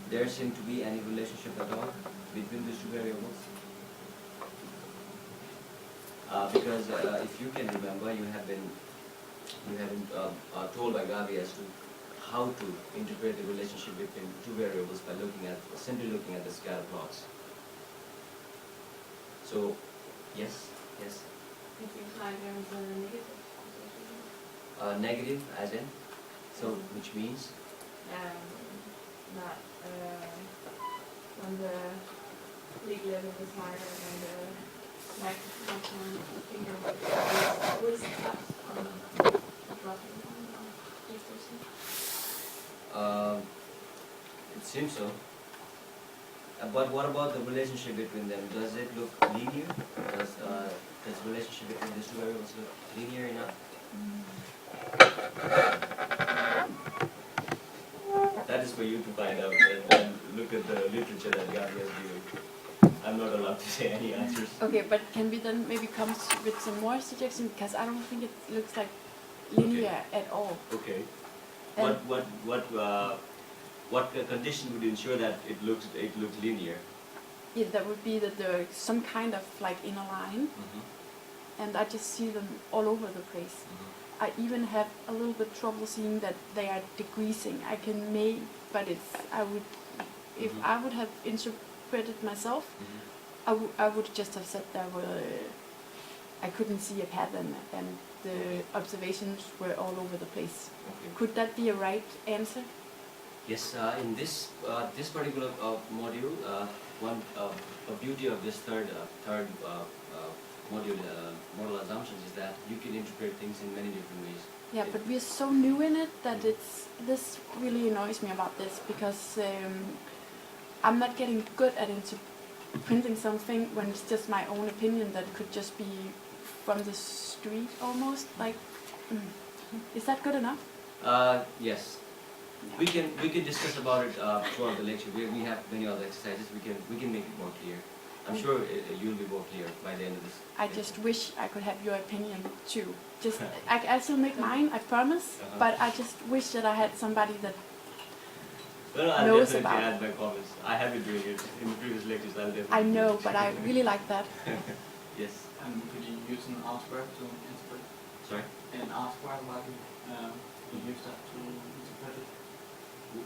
there seem to be any relationship at all between these two variables? Because if you can remember, you have been told by Gabi as to how to integrate the relationship between two variables by simply looking at the scatter plots. So, yes. It implies there is a negative association. Negative, as in? So, which means? That when the league level is higher than the maximum finger is always up on the dropping on It seems so. But what about the relationship between them? Does it look linear? Does the relationship between these two variables look linear enough? That is for you to find out and look at the literature that Gabi has given. I'm not allowed to say any answers. Okay, but can we then maybe come with some more suggestions? Because I don't think it looks like linear at all. Okay. And What condition would ensure that it looks linear? yeah, that would be that there is some kind of like inner line, and I just see them all over the place. I even have a little bit trouble seeing that they are decreasing. I can make, but if I would have interpreted myself, I would just have said there were, I couldn't see a pattern and the observations were all over the place. Okay. Could that be a right answer? Yes, in this particular module, a beauty of this third module, model assumptions, is that you can interpret things in many different ways. Yeah, but we're so new in it that this really annoys me about this, because I'm not getting good at printing something when it's just my own opinion that could just be from the street almost. Like, is that good enough? Yes. Yeah. We can discuss about it throughout the lecture. We have many other exercises. We can make it more clear. I'm sure you'll be more clear by the end of this. I just wish I could have your opinion too. Just I still make mine, I promise. But I just wish that I had somebody that I'll knows definitely about add my comments. I have been doing it in the previous lectures. I'll definitely. I know, but I really like that. Yes. And could you use an R square to interpret? Sorry. An R square value. You use that to interpret it.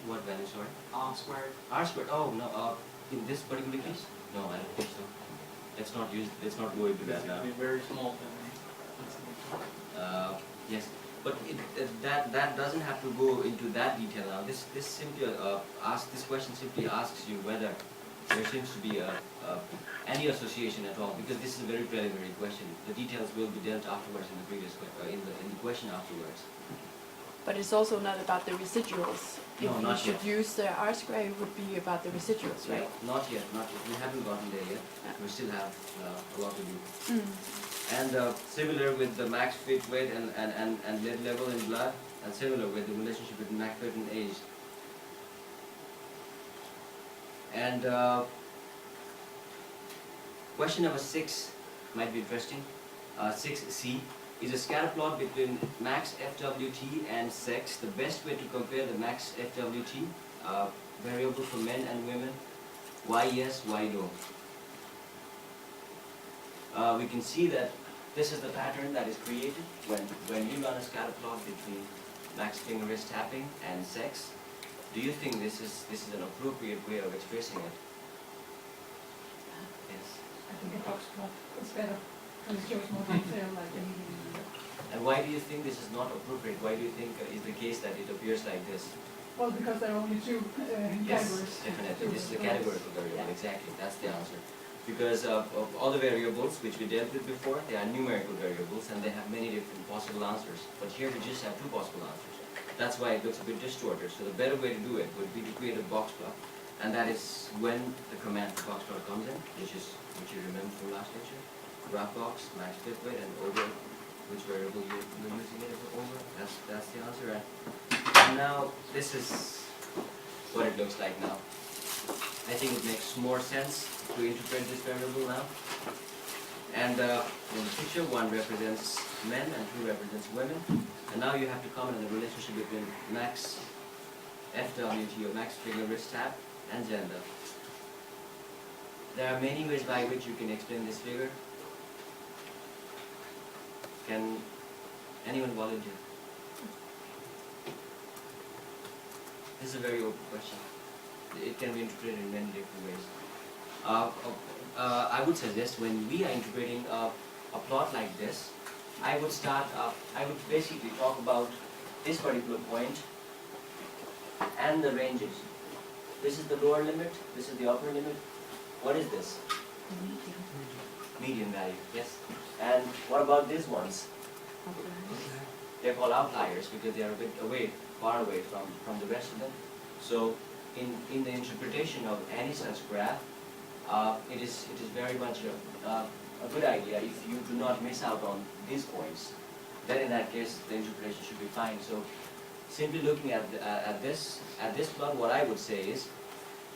What value? Sorry. R squared. R squared. Oh no. In this particular case, no, I don't think so. Let's not use. Let's not go into that now. It's very small. Yes, but that doesn't have to go into that detail now. This simply this question simply asks you whether there seems to be any association at all, because this is a very preliminary question. The details will be dealt afterwards in the previous in the question afterwards. But it's also not about the residuals. If No, you not should yet. use the R square, it would be about the residuals, right? Not yet. We haven't gotten there yet. Yeah. We still have a lot to do. And similar with the max fit weight and lead level in blood, and similar with the relationship between max fit and age. And question number 6 might be interesting. 6C. Is a scatter plot between max FWT and sex the best way to compare the max FWT variable for men and women? Why yes, why no? We can see that this is the pattern that is created when you run a scatter plot between max finger wrist tapping and sex. Do you think this is an appropriate way of expressing it? Yes. I think a box plot is better, and it shows more detail, like in And why do you think this is not appropriate? Why do you think is the case that it appears like this? well, because there are only two Yes, categories. definitely. This is a categorical variable, exactly. That's the answer. Because of all the variables which we dealt with before, they are numerical variables and they have many different possible answers. But here we just have 2 possible answers. That's why it looks a bit distorted. So the better way to do it would be to create a box plot. And that is when the command box plot comes in, which you remember from last lecture. Graph box, max fit weight, and over which variable you're using it over. That's the answer. And now this is what it looks like now. I think it makes more sense to interpret this variable now. And in the picture, 1 represents men and 2 represents women. And now you have to comment on the relationship between max FWT or max finger wrist tap and gender. There are many ways by which you can explain this figure. Can anyone volunteer? This is a very open question. It can be interpreted in many different ways. I would suggest when we are interpreting a plot like this, I would basically talk about this particular point and the ranges. This is the lower limit, this is the upper limit. What is this? Median value, yes. And what about these ones? They're called outliers because they are a bit away, far away from the rest of them. So in the interpretation of any such graph, it is very much a good idea if you do not miss out on these points. Then in that case, the interpretation should be fine. So simply looking at this plot, what I would say is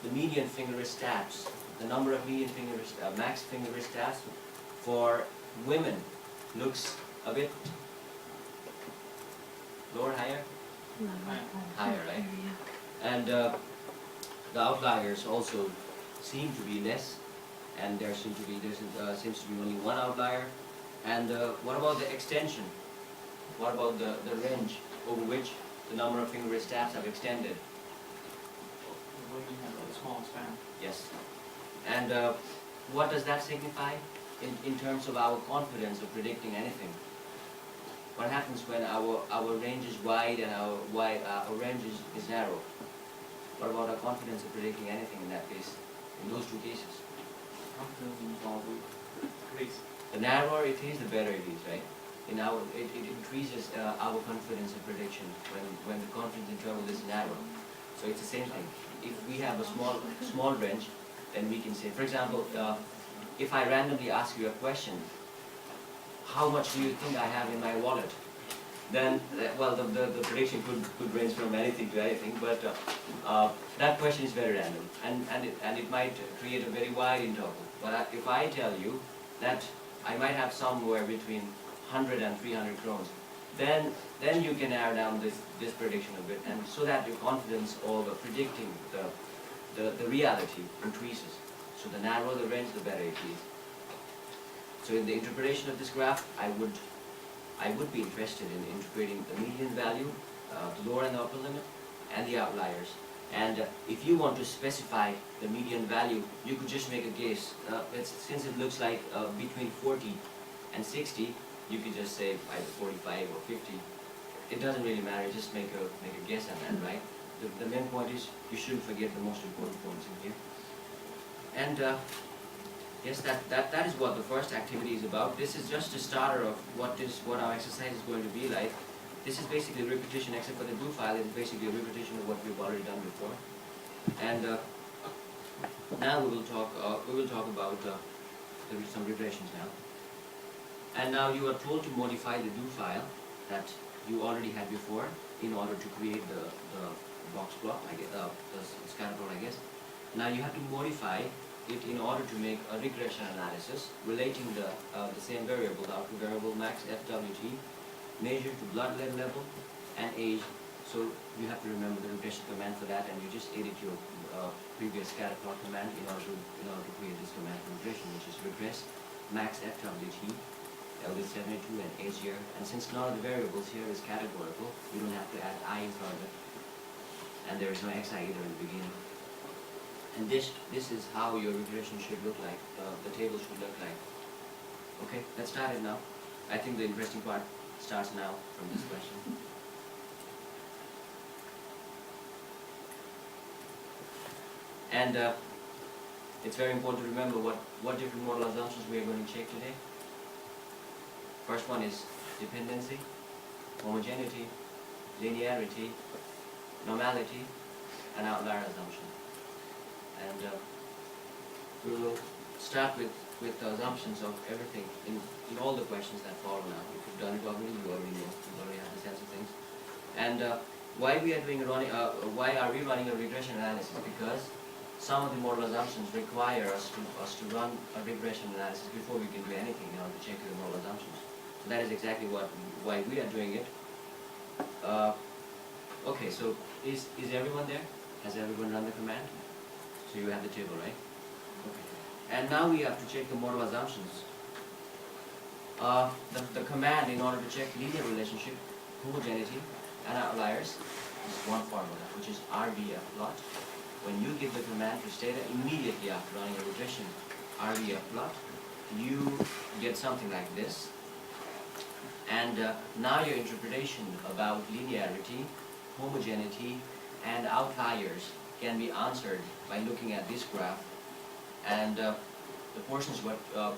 the median finger wrist taps, the number of median finger wrist, max finger wrist taps for women looks a bit lower, higher? Higher, right? And the outliers also seem to be less, and there seems to be only one outlier. And what about the extension? What about the range over which the number of finger wrist taps have extended? The women have a small span. Yes. And what does that signify in terms of our confidence of predicting anything? What happens when our range is wide and our range is narrow? What about our confidence of predicting anything in that case, in those two cases? Confidence involved will increase. The narrower it is, the better it is, right? It increases our confidence of prediction when the confidence interval is narrow. So it's the same thing. If we have a small range, then we can say, for example, if I randomly ask you a question, how much do you think I have in my wallet? Then, well, the prediction could range from anything to anything, but that question is very random, and it might create a very wide interval. But if I tell you that I might have somewhere between 100 and 300 crowns, then you can narrow down this prediction a bit, and so that your confidence of predicting the reality increases. So the narrower the range, the better it is. So in the interpretation of this graph, I would be interested in interpreting the median value, the lower and the upper limit, and the outliers. And if you want to specify the median value, you could just make a guess. Since it looks like between 40 and 60, you could just say either 45 or 50. It doesn't really matter. Just make a guess on that, right? The main point is you shouldn't forget the most important points in here. And yes, that is what the first activity is about. This is just a starter of what our exercise is going to be like. This is basically a repetition, except for the blue file. It is basically a repetition of what we've already done before. And now we will talk about some regressions now. And now you are told to modify the do file that you already had before in order to create the box plot, the scatter plot, I guess. Now you have to modify it in order to make a regression analysis relating the same variable, the output variable max FWT, measured to blood lead level and age. So you have to remember the regression command for that, and you just edit your previous scatter plot command in order to create this command for regression, which is regress max FWT, LD72 and age year. And since none of the variables here is categorical, you don't have to add I in front of it, and there is no xi either in the beginning. And this is how your regression should look like, the table should look like. Okay, let's start it now. I think the interesting part starts now from this question. And it's very important to remember what different model assumptions we are going to check today. First one is dependency, homogeneity, linearity, normality, and outlier assumption. And we will start with the assumptions of everything in all the questions that follow now. If you've done it already, you already know. You already have the sense of things. And why are we running a regression analysis? Because some of the model assumptions require us to run a regression analysis before we can do anything in order to check the model assumptions. So that is exactly why we are doing it. Okay, so is everyone there? Has everyone run the command? So you have the table, right? Okay. And now we have to check the model assumptions. The command in order to check linear relationship, homogeneity, and outliers is one formula, which is RDF plot. When you give the command to Stata immediately after running a regression RDF plot, you get something like this. And now your interpretation about linearity, homogeneity, and outliers can be answered by looking at this graph. And the portions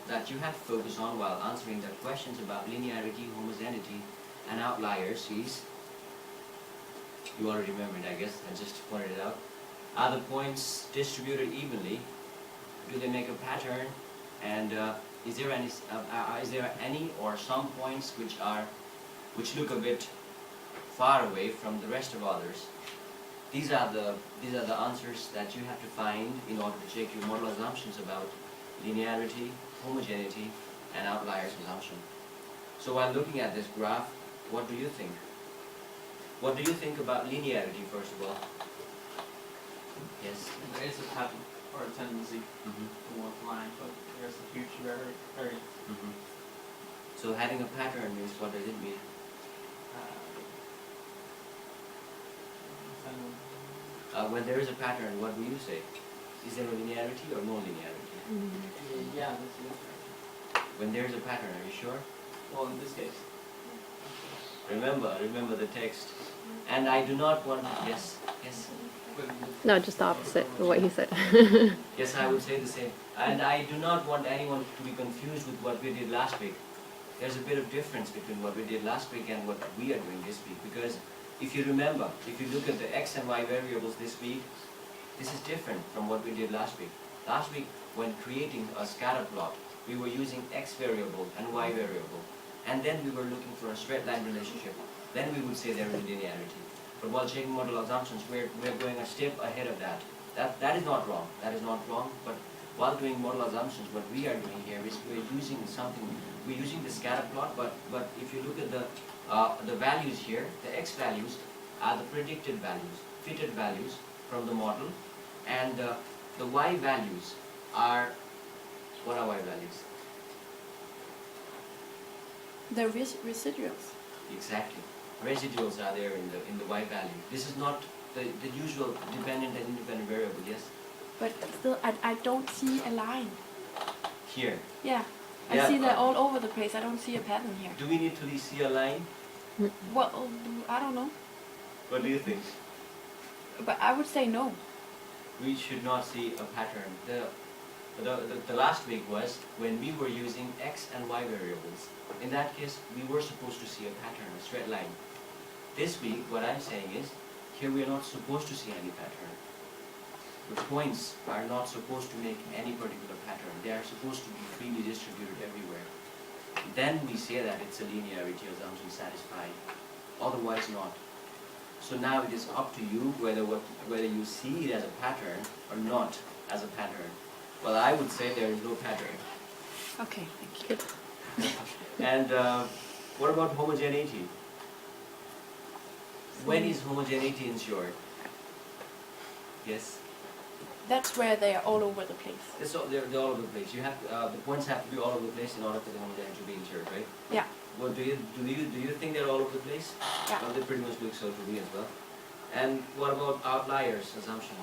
that you have to focus on while answering the questions about linearity, homogeneity, and outliers is, you already remembered, I guess, I just pointed it out. Are the points distributed evenly? Do they make a pattern? And is there any or some points which look a bit far away from the rest of others? These are the answers that you have to find in order to check your model assumptions about linearity, homogeneity, and outliers assumption. So while looking at this graph, what do you think? What do you think about linearity, first of all? Yes? There is a pattern or a tendency towards line, but there's a huge variance. So having a pattern means, what does it mean? When there is a pattern, what do you say? Is there a linearity or no linearity? Yeah, that's it. When there is a pattern, are you sure? Well, in this case. Remember the text. And I do not want, yes. No, just the opposite of what he said. Yes, I would say the same. And I do not want anyone to be confused with what we did last week. There's a bit of difference between what we did last week and what we are doing this week. Because if you remember, if you look at the x and y variables this week, this is different from what we did last week. Last week, when creating a scatter plot, we were using x variable and y variable. And then we were looking for a straight line relationship. Then we would say there is linearity. But while checking model assumptions, we're going a step ahead of that. That is not wrong. That is not wrong. But while doing model assumptions, what we are doing here is we're using something. We're using the scatter plot. But if you look at the values here, the x values are the predicted values, fitted values from the model, and the y values are, what are y values? The residuals. Exactly. Residuals are there in the y value. This is not the usual dependent and independent variable, yes? But still, I don't see a line. Here. Yeah. Yeah, I see that all over the place. I don't see a pattern here. Do we need to see a line? Well, I don't know. What do you think? But I would say no. We should not see a pattern. The last week was when we were using x and y variables. In that case, we were supposed to see a pattern, a straight line. This week, what I'm saying is, here we are not supposed to see any pattern. The points are not supposed to make any particular pattern. They are supposed to be freely distributed everywhere. Then we say that it's a linearity assumption satisfied. Otherwise not. So now it is up to you whether you see it as a pattern or not as a pattern. Well, I would say there is no pattern. Okay, thank you. And what about homogeneity? When is homogeneity ensured? Yes? That's where they are all over the place. They're all over the place. You have the points have to be all over the place in order for the homogeneity to be ensured, right? Yeah. Well, do you think they're all over the place? Yeah. Well, they pretty much look so to me as well. And what about outliers assumption?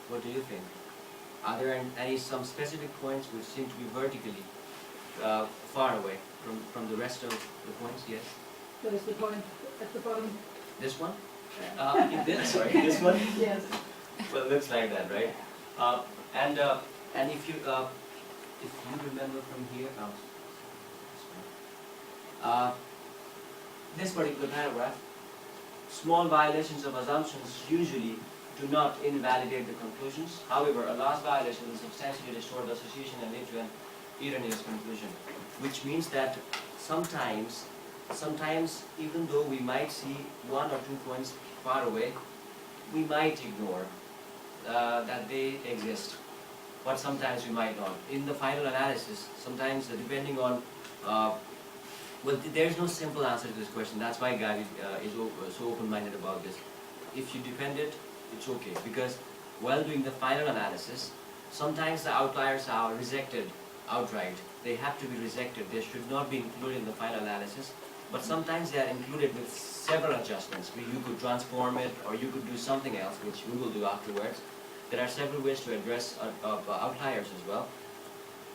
What do you think? Are there some specific points which seem to be vertically far away from the rest of the points? Yes. That is the point at the bottom. This one? Sorry, this one? Yes. Well, it looks like that, right? And if you remember from here, this particular paragraph, small violations of assumptions usually do not invalidate the conclusions. However, a large violation will substantially distort the association and lead to an erroneous conclusion, which means that sometimes even though we might see 1 or 2 points far away, we might ignore that they exist, but sometimes we might not. In the final analysis, sometimes depending on, well, there's no simple answer to this question. That's why Guy is so open-minded about this. If you depend it it's okay, because while doing the final analysis, sometimes the outliers are rejected outright. They have to be rejected. They should not be included in the final analysis. But sometimes they are included with several adjustments. You could transform it, or you could do something else, which we will do afterwards. There are several ways to address outliers as well.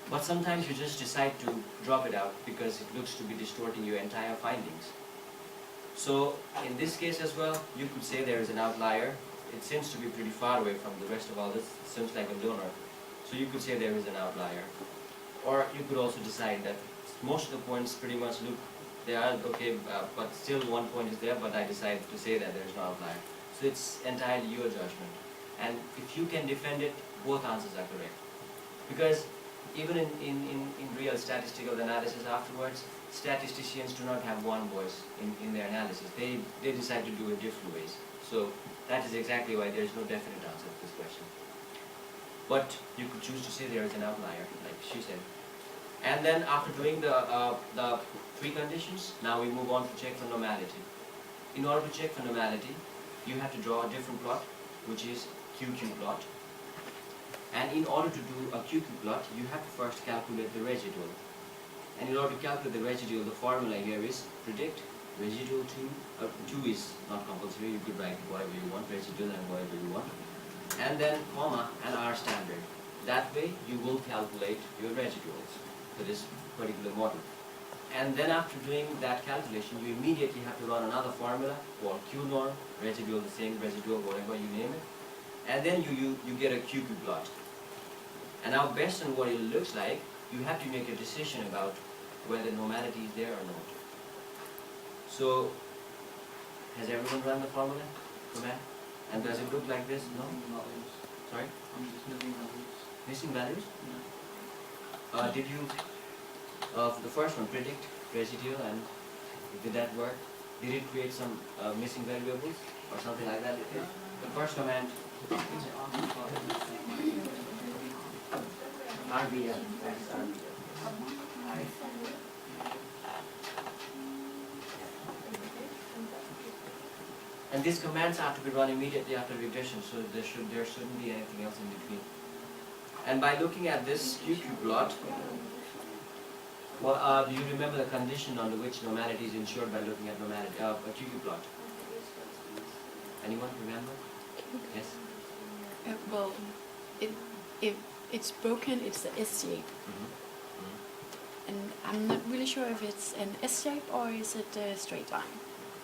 But sometimes you just decide to drop it out because it looks to be distorting your entire findings. So in this case as well, you could say there is an outlier. It seems to be pretty far away from the rest of all this. It seems like a donor. So you could say there is an outlier. Or you could also decide that most of the points pretty much look, they are okay, but still one point is there, but I decided to say that there is no outlier. So it's entirely your judgment. And if you can defend it, both answers are correct. Because even in real statistical analysis afterwards, statisticians do not have one voice in their analysis. They decide to do it different ways. So that is exactly why there is no definite answer to this question. But you could choose to say there is an outlier, like she said. And then after doing the three conditions, now we move on to check for normality. In order to check for normality, you have to draw a different plot, which is QQ plot. And in order to do a QQ plot, you have to first calculate the residual. And in order to calculate the residual, the formula here is predict residual 2. 2 is not compulsory, you could write whatever you want, residual and whatever you want. And then comma and R standard. That way you will calculate your residuals for this particular model. And then after doing that calculation, you immediately have to run another formula for Q norm, residual the same, residual whatever you name it. And then you get a QQ plot. And now based on what it looks like, you have to make a decision about whether normality is there or not. So, has everyone run the formula? Command? And does it look like this? No? Values. Sorry? I'm just missing values. Missing values? Yeah. Did you, for the first one, predict residual, and did that work? Did it create some missing variables or something like that? The first command, RBL, that's RBL. And these commands have to be run immediately after regression, so there shouldn't be anything else in between. And by looking at this QQ plot, well, do you remember the condition under which normality is ensured by looking at normality, a QQ plot? Anyone remember? Yes? Well, if it's broken, it's the S shape. And I'm not really sure if it's an S shape or is it a straight line.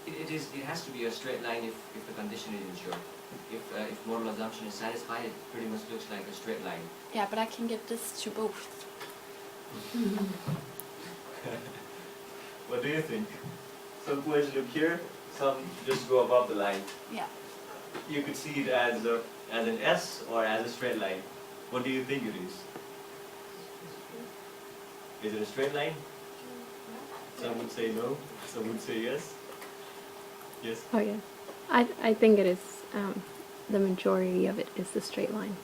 It has to be a straight line if the condition is ensured. If model assumption is satisfied, it pretty much looks like a straight line. Yeah, but I can get this to both. What do you think? Some points look here, some just go above the line. Yeah. You could see it as an S or as a straight line. What do you think it is? Is it a straight line? Some would say no, some would say yes. Yes? Oh yeah, I think it is. The majority of it is the straight line.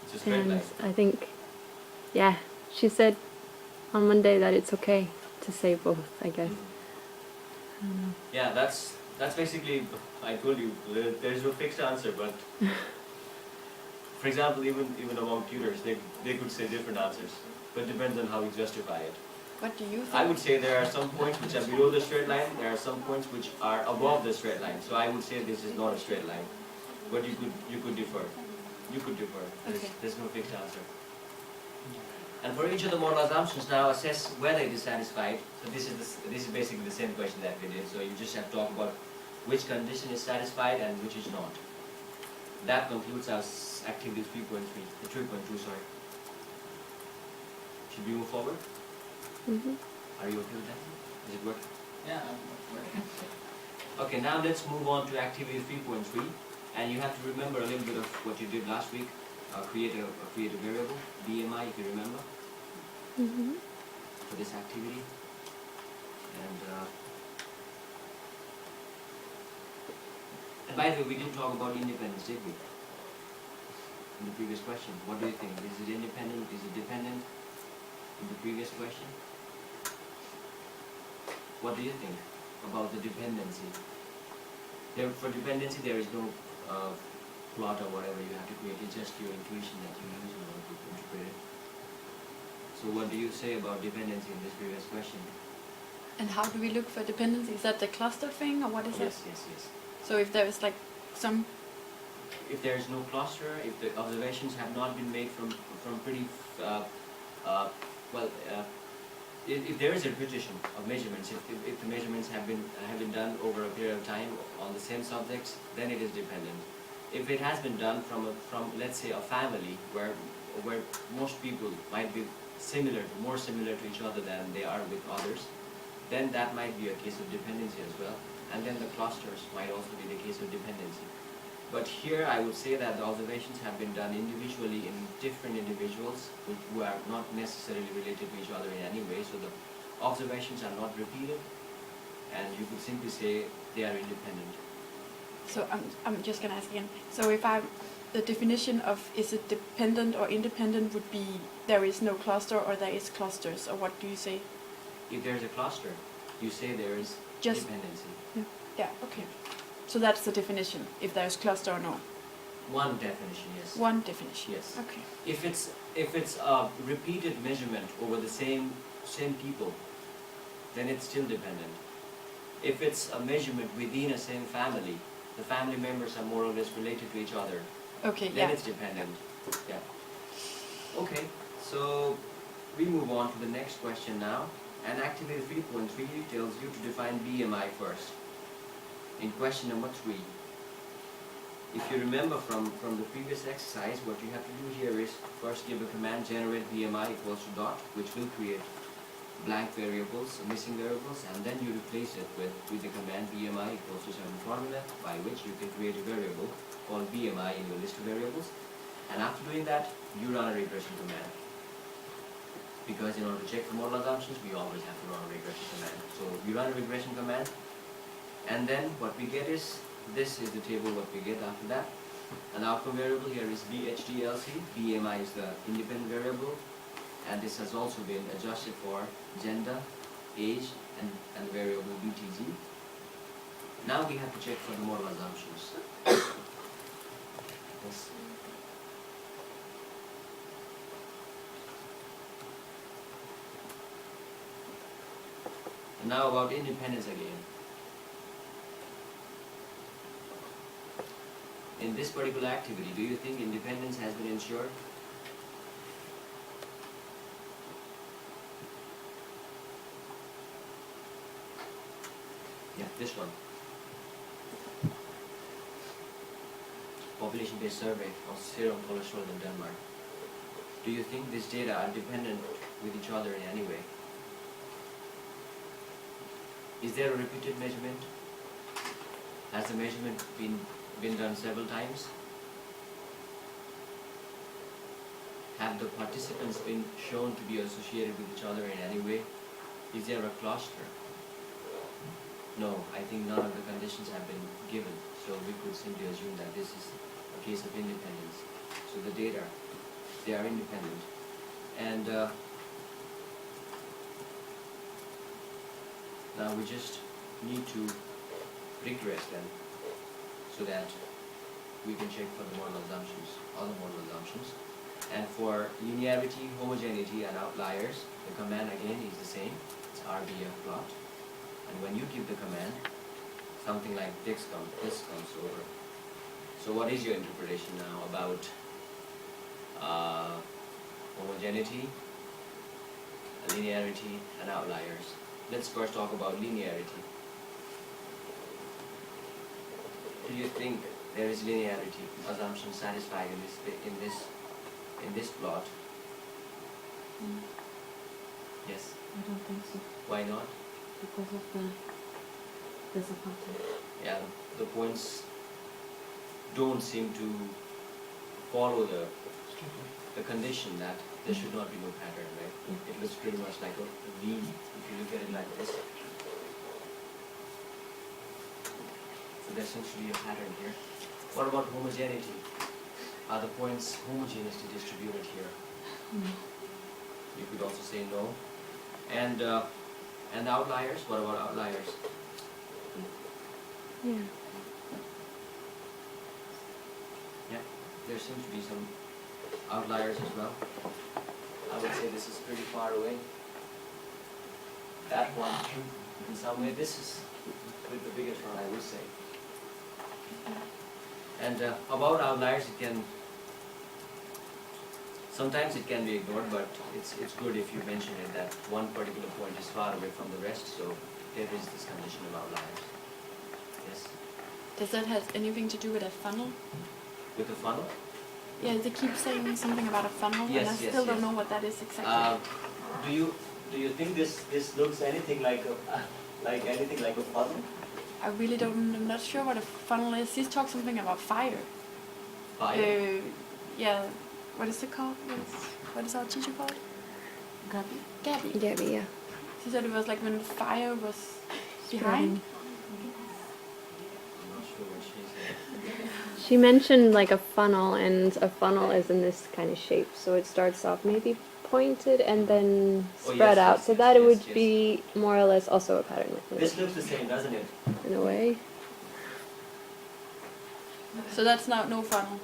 It's a straight And line. I think, yeah, she said on Monday that it's okay to say both, I guess. Yeah, that's basically, I told you, there's no fixed answer, but for example, even among tutors, they could say different answers, but it depends on how you justify it. What do you think? I would say there are some points which are below the straight line, there are some points which are above the straight line, so I would say this is not a straight line, but you could differ. You could differ. Okay. There's no fixed answer. And for each of the model assumptions, now assess whether it is satisfied. So this is basically the same question that we did. So you just have to talk about which condition is satisfied and which is not. That concludes our activity 3.3, 3.2, sorry. Should we move forward? Are you okay with that? Does it work? Yeah, I'm working. Okay, now let's move on to activity 3.3. And you have to remember a little bit of what you did last week. Create a variable, BMI, if you remember, for this activity. And by the way, we didn't talk about independence, did we? In the previous question. What do you think? Is it independent? Is it dependent? In the previous question. What do you think about the dependency? For dependency, there is no plot or whatever you have to create. It's just your intuition that you use in order to interpret it. So what do you say about dependency in this previous question? And how do we look for dependency? Is that the cluster thing, or what is Yes, it? yes, yes. So if there is like some, If there is no cluster, if the observations have not been made from pretty, if there is a repetition of measurements, if the measurements have been done over a period of time on the same subjects, then it is dependent. If it has been done from let's say a family where most people might be more similar to each other than they are with others, then that might be a case of dependency as well. And then the clusters might also be the case of dependency. But here I would say that the observations have been done individually in different individuals who are not necessarily related to each other in any way. So the observations are not repeated, and you could simply say they are independent. so I'm just gonna ask again. So if the definition of is it dependent or independent would be there is no cluster or there is clusters, or what do you say? If there is a cluster, you say there is Just- dependency. Yeah, okay. So that's the definition, if there's cluster or no. One definition, yes. One definition. Yes. Okay. If it's a repeated measurement over the same people, then it's still dependent. If it's a measurement within a same family, the family members are more or less related to each other, Okay, then yeah. it's dependent. Yeah. Okay, so we move on to the next question now. And activity 3.3 tells you to define BMI first. In question number 3, if you remember from the previous exercise, what you have to do here is first give a command generate BMI equals to dot, which will create blank variables, missing variables, and then you replace it with the command BMI equals to certain formula by which you can create a variable called BMI in your list of variables. And after doing that, you run a regression command. Because in order to check for model assumptions, we always have to run a regression command. So we run a regression command, and then what we get is, this is the table what we get after that. An outcome variable here is BHDLC, BMI is the independent variable, and this has also been adjusted for gender, age, and the variable BTG. Now we have to check for the model assumptions. Yes. And now about independence again. In this particular activity, do you think independence has been ensured? Yeah, this one. Population-based survey of serum cholesterol in Denmark. Do you think these data are dependent with each other in any way? Is there a repeated measurement? Has the measurement been done several times? Have the participants been shown to be associated with each other in any way? Is there a cluster? No, I think none of the conditions have been given, so we could simply assume that this is a case of independence. So the data, they are independent. And now we just need to regress them so that we can check for the model assumptions, other model assumptions. And for linearity, homogeneity, and outliers, the command again is the same. It's RBF plot. And when you give the command, something like this comes over. So what is your interpretation now about homogeneity, linearity, and outliers? Let's first talk about linearity. Do you think there is linearity assumption satisfied in this plot? Yes. I don't think so, Why not? because of the disappointment. Yeah, the points don't seem to follow the condition that there should not be no pattern, right? It looks pretty much like a V if you look at it like this. So there seems to be a pattern here. What about homogeneity? Are the points homogeneously distributed here? You could also say no. And outliers, what about outliers? Yeah. there seems to be some outliers as well. I would say this is pretty far away. That one, in some way, this is with the biggest one, I would say. And about outliers, sometimes it can be ignored, but it's good if you mention it that one particular point is far away from the rest, so there is this condition of outliers. Yes? Does that have anything to do with a funnel? With the funnel? Yeah, they keep saying something about a funnel, Yes, and I yes, still don't yes. know what that is exactly. Do you think this looks anything like a anything like a funnel? I really don't. I'm not sure what a funnel is. He talks something about fire. Fire? Yeah. What is it called? What is our teacher called? Gabby. Gabby. Gabby, yeah. She said it was like when fire was behind. I'm not sure what she said. She mentioned like a funnel, and a funnel is in this kind of shape. So it starts off maybe pointed and then Oh, spread yes, out. yes, So yes, that it yes, would yes. be more or less also a pattern, I This think, looks the same, doesn't it? in a way. So that's not no funnel.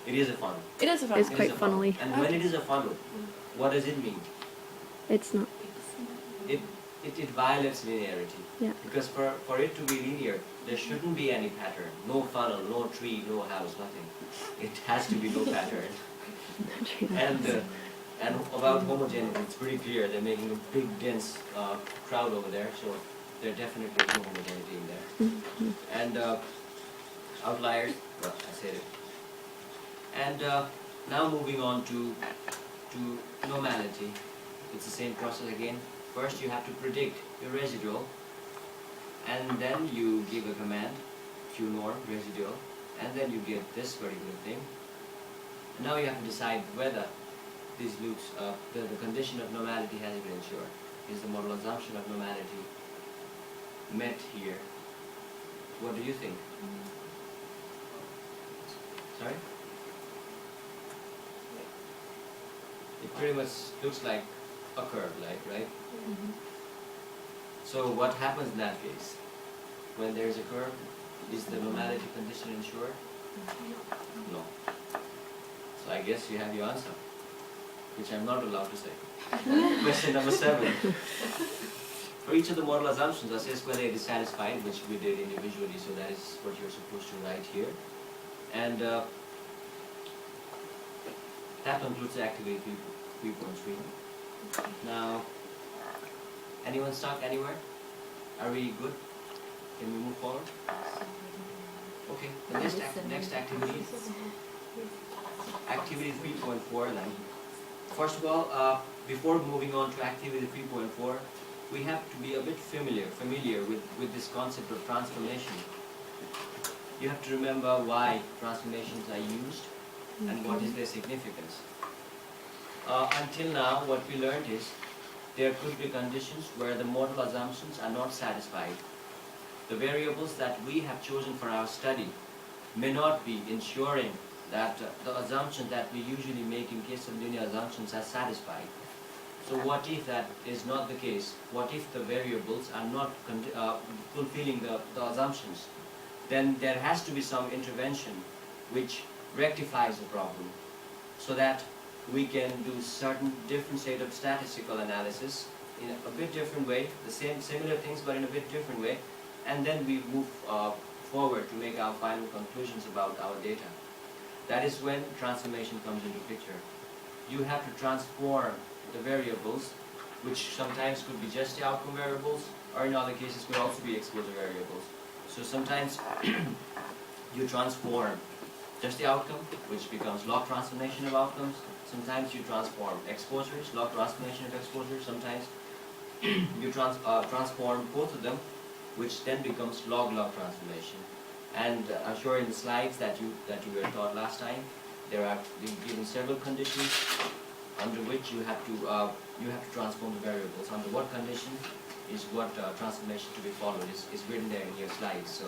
It is a funnel. It is a funnel. It's It quite is a funnel. funnely. And when it is a funnel, what does it mean? It's not. It violates linearity. Yeah. Because for it to be linear, there shouldn't be any pattern. No funnel, no tree, no house, nothing. It has to be no pattern. And about homogeneity, it's pretty clear. They're making a big, dense crowd over there, so there definitely is no homogeneity in there. And outliers, well, I said it. And now moving on to normality. It's the same process again. First you have to predict your residual, and then you give a command, qnorm residual, and then you get this particular thing. Now you have to decide whether these loops, the condition of normality has been ensured. Is the model assumption of normality met here? What do you think? Sorry? It pretty much looks like a curve, right? So what happens in that case? When there is a curve, is the normality condition ensured? No. So I guess you have your answer, which I'm not allowed to say. Question number 7. For each of the model assumptions, a square is satisfied, which we did individually, so that is what you're supposed to write here. And that concludes the activity 3.3. Now, anyone stuck anywhere? Are we good? Can we move forward? Okay, the next activity, activity 3.4 then. First of all, before moving on to activity 3.4, we have to be a bit familiar with this concept of transformation. You have to remember why transformations are used and what is their significance. Until now, what we learned is there could be conditions where the model assumptions are not satisfied. The variables that we have chosen for our study may not be ensuring that the assumption that we usually make in case of linear assumptions are satisfied. So what if that is not the case? What if the variables are not fulfilling the assumptions? Then there has to be some intervention which rectifies the problem so that we can do certain different set of statistical analysis in a bit different way, the similar things but in a bit different way, and then we move forward to make our final conclusions about our data. That is when transformation comes into picture. You have to transform the variables, which sometimes could be just the outcome variables, or in other cases could also be exposure variables. So sometimes you transform just the outcome, which becomes log transformation of outcomes. Sometimes you transform exposures, log transformation of exposures. Sometimes you transform both of them, which then becomes log-log transformation. And I'm sure in the slides that you were taught last time, there are given several conditions under which you have to transform the variables. Under what condition is what transformation to be followed is written there in your slides. So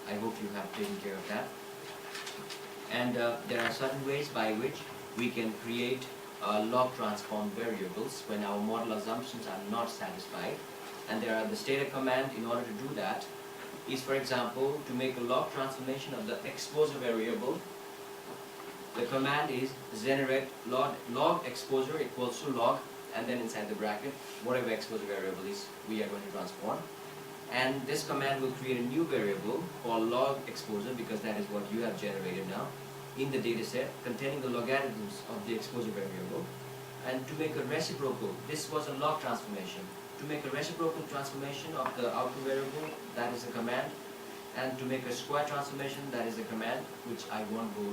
I hope you have taken care of that. And there are certain ways by which we can create log transform variables when our model assumptions are not satisfied. And there are the stated command in order to do that is, for example, to make a log transformation of the exposure variable the command is generate log exposure equals to log, and then inside the bracket, whatever exposure variable is, we are going to transform. And this command will create a new variable called log exposure, because that is what you have generated now in the data set containing the logarithms of the exposure variable. And to make a reciprocal, this was a log transformation. To make a reciprocal transformation of the output variable, that is the command. And to make a square transformation, that is the command, which I won't go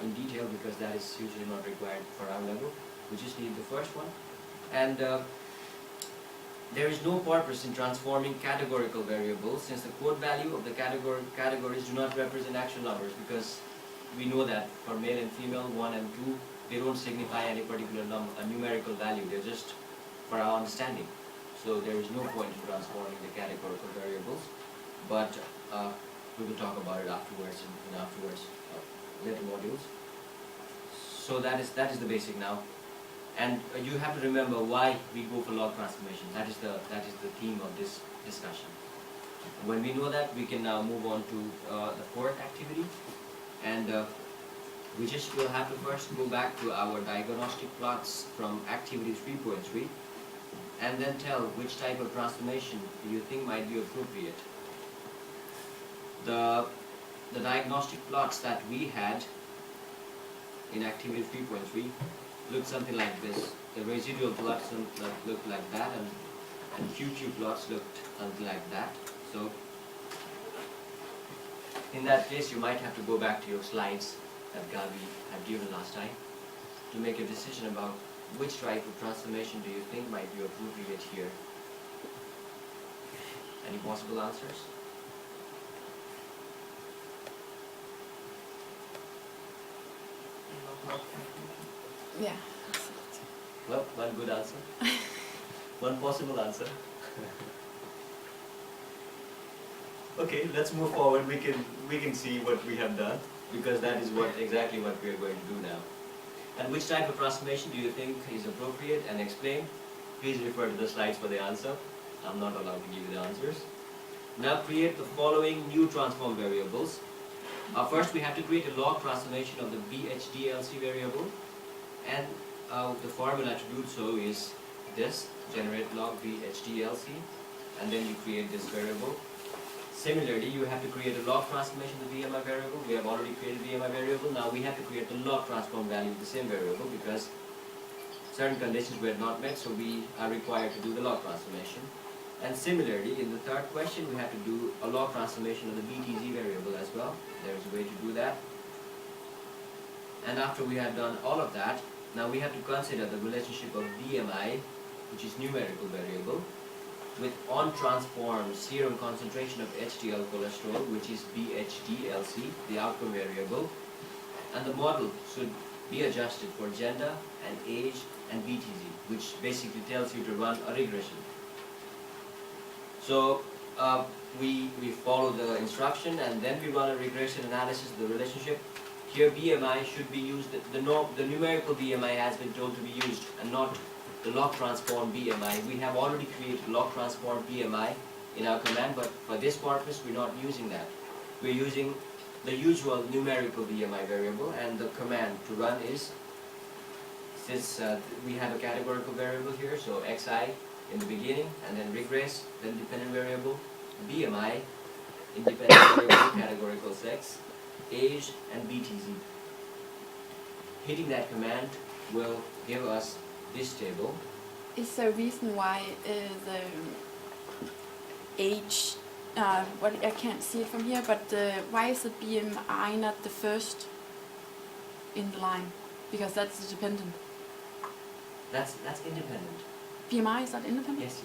in detail because that is usually not required for our level. We just need the first one. And there is no purpose in transforming categorical variables, since the code value of the categories do not represent actual numbers, because we know that for male and female, 1 and 2, they don't signify any particular number, a numerical value. They're just for our understanding. So there is no point in transforming the categorical variables. But we will talk about it afterwards in later modules. So that is the basic now. And you have to remember why we go for log transformation. That is the theme of this discussion. When we know that, we can now move on to the fourth activity. And we just will have to first go back to our diagnostic plots from activity 3.3 and then tell which type of transformation you think might be appropriate. The diagnostic plots that we had in activity 3.3 looked something like this. The residual plots looked like that, and QQ plots looked something like that. So in that case, you might have to go back to your slides that Gabi had given last time to make a decision about which type of transformation do you think might be appropriate here. Any possible answers? Yeah. Well, one good answer. One possible answer. Okay, let's move forward. We can see what we have done, because that is exactly what we are going to do now. And which type of transformation do you think is appropriate and explain? Please refer to the slides for the answer. I'm not allowed to give you the answers. Now create the following new transform variables. First, we have to create a log transformation of the BHDLC variable, and the formula to do so is this: generate log BHDLC, and then you create this variable. Similarly, you have to create a log transformation of the BMI variable. We have already created BMI variable. Now we have to create the log transform value of the same variable, because certain conditions were not met, so we are required to do the log transformation. And similarly, in the third question, we have to do a log transformation of the BTZ variable as well. There is a way to do that. And after we have done all of that, now we have to consider the relationship of BMI, which is numerical variable, with on-transformed serum concentration of HDL cholesterol, which is BHDLC, the outcome variable. And the model should be adjusted for gender and age and BTZ, which basically tells you to run a regression. So we follow the instruction, and then we run a regression analysis of the relationship. Here BMI should be used, the numerical BMI has been told to be used, and not the log transform BMI. We have already created log transform BMI in our command, but for this purpose we're not using that. We're using the usual numerical BMI variable, and the command to run is, since we have a categorical variable here, so xi in the beginning, and then regress, then dependent variable, BMI, independent variable, categorical sex, age, and BTZ. Hitting that command will give us this table. Is there a reason why the age, well, I can't see it from here, but why is the BMI not the first in the line? Because that's dependent. That's independent. BMI is not independent? Yes.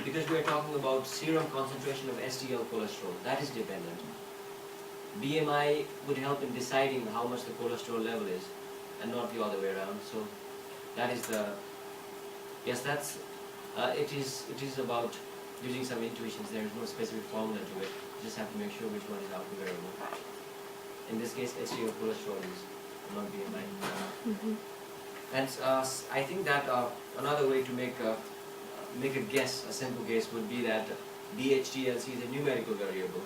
Because we are talking about serum concentration of HDL cholesterol. That is dependent. BMI would help in deciding how much the cholesterol level is, and not the other way around. So that is the, yes, that's, it is about using some intuitions. There is no specific formula to it. You just have to make sure which one is output variable. In this case, HDL cholesterol is not BMI. Mm-hmm. And I think that another way to make a guess, a simple guess, would be that BHDLC is a numerical variable,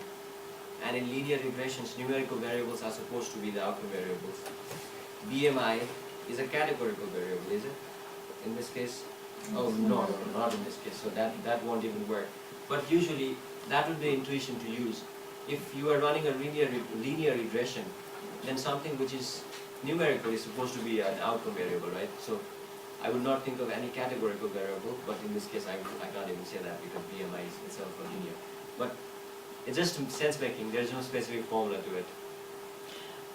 and in linear regressions, numerical variables are supposed to be the outcome variables. BMI is a categorical variable, is it? In this case? Oh, no, not in this case. So that won't even work. But usually, that would be intuition to use. If you are running a linear regression, then something which is numerical is supposed to be an outcome variable, right? So I would not think of any categorical variable, but in this case I can't even say that because BMI is itself a linear. But it's just sense making, there's no specific formula to it.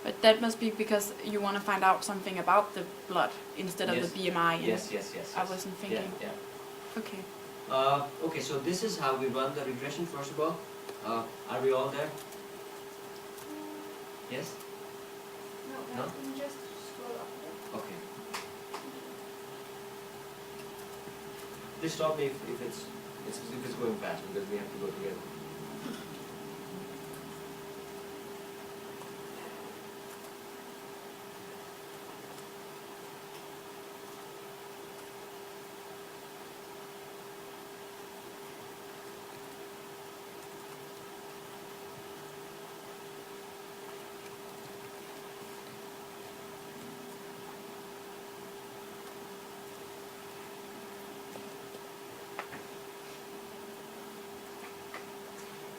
But that must be because you want to find out something about the blood instead of Yes. the BMI. and Yes. I wasn't thinking. Yeah. Okay. Okay, so this is how we run the regression first of all. Are we all there? Yes? No? You just scroll up a bit. Okay. Please stop me if it's going fast because we have to go together.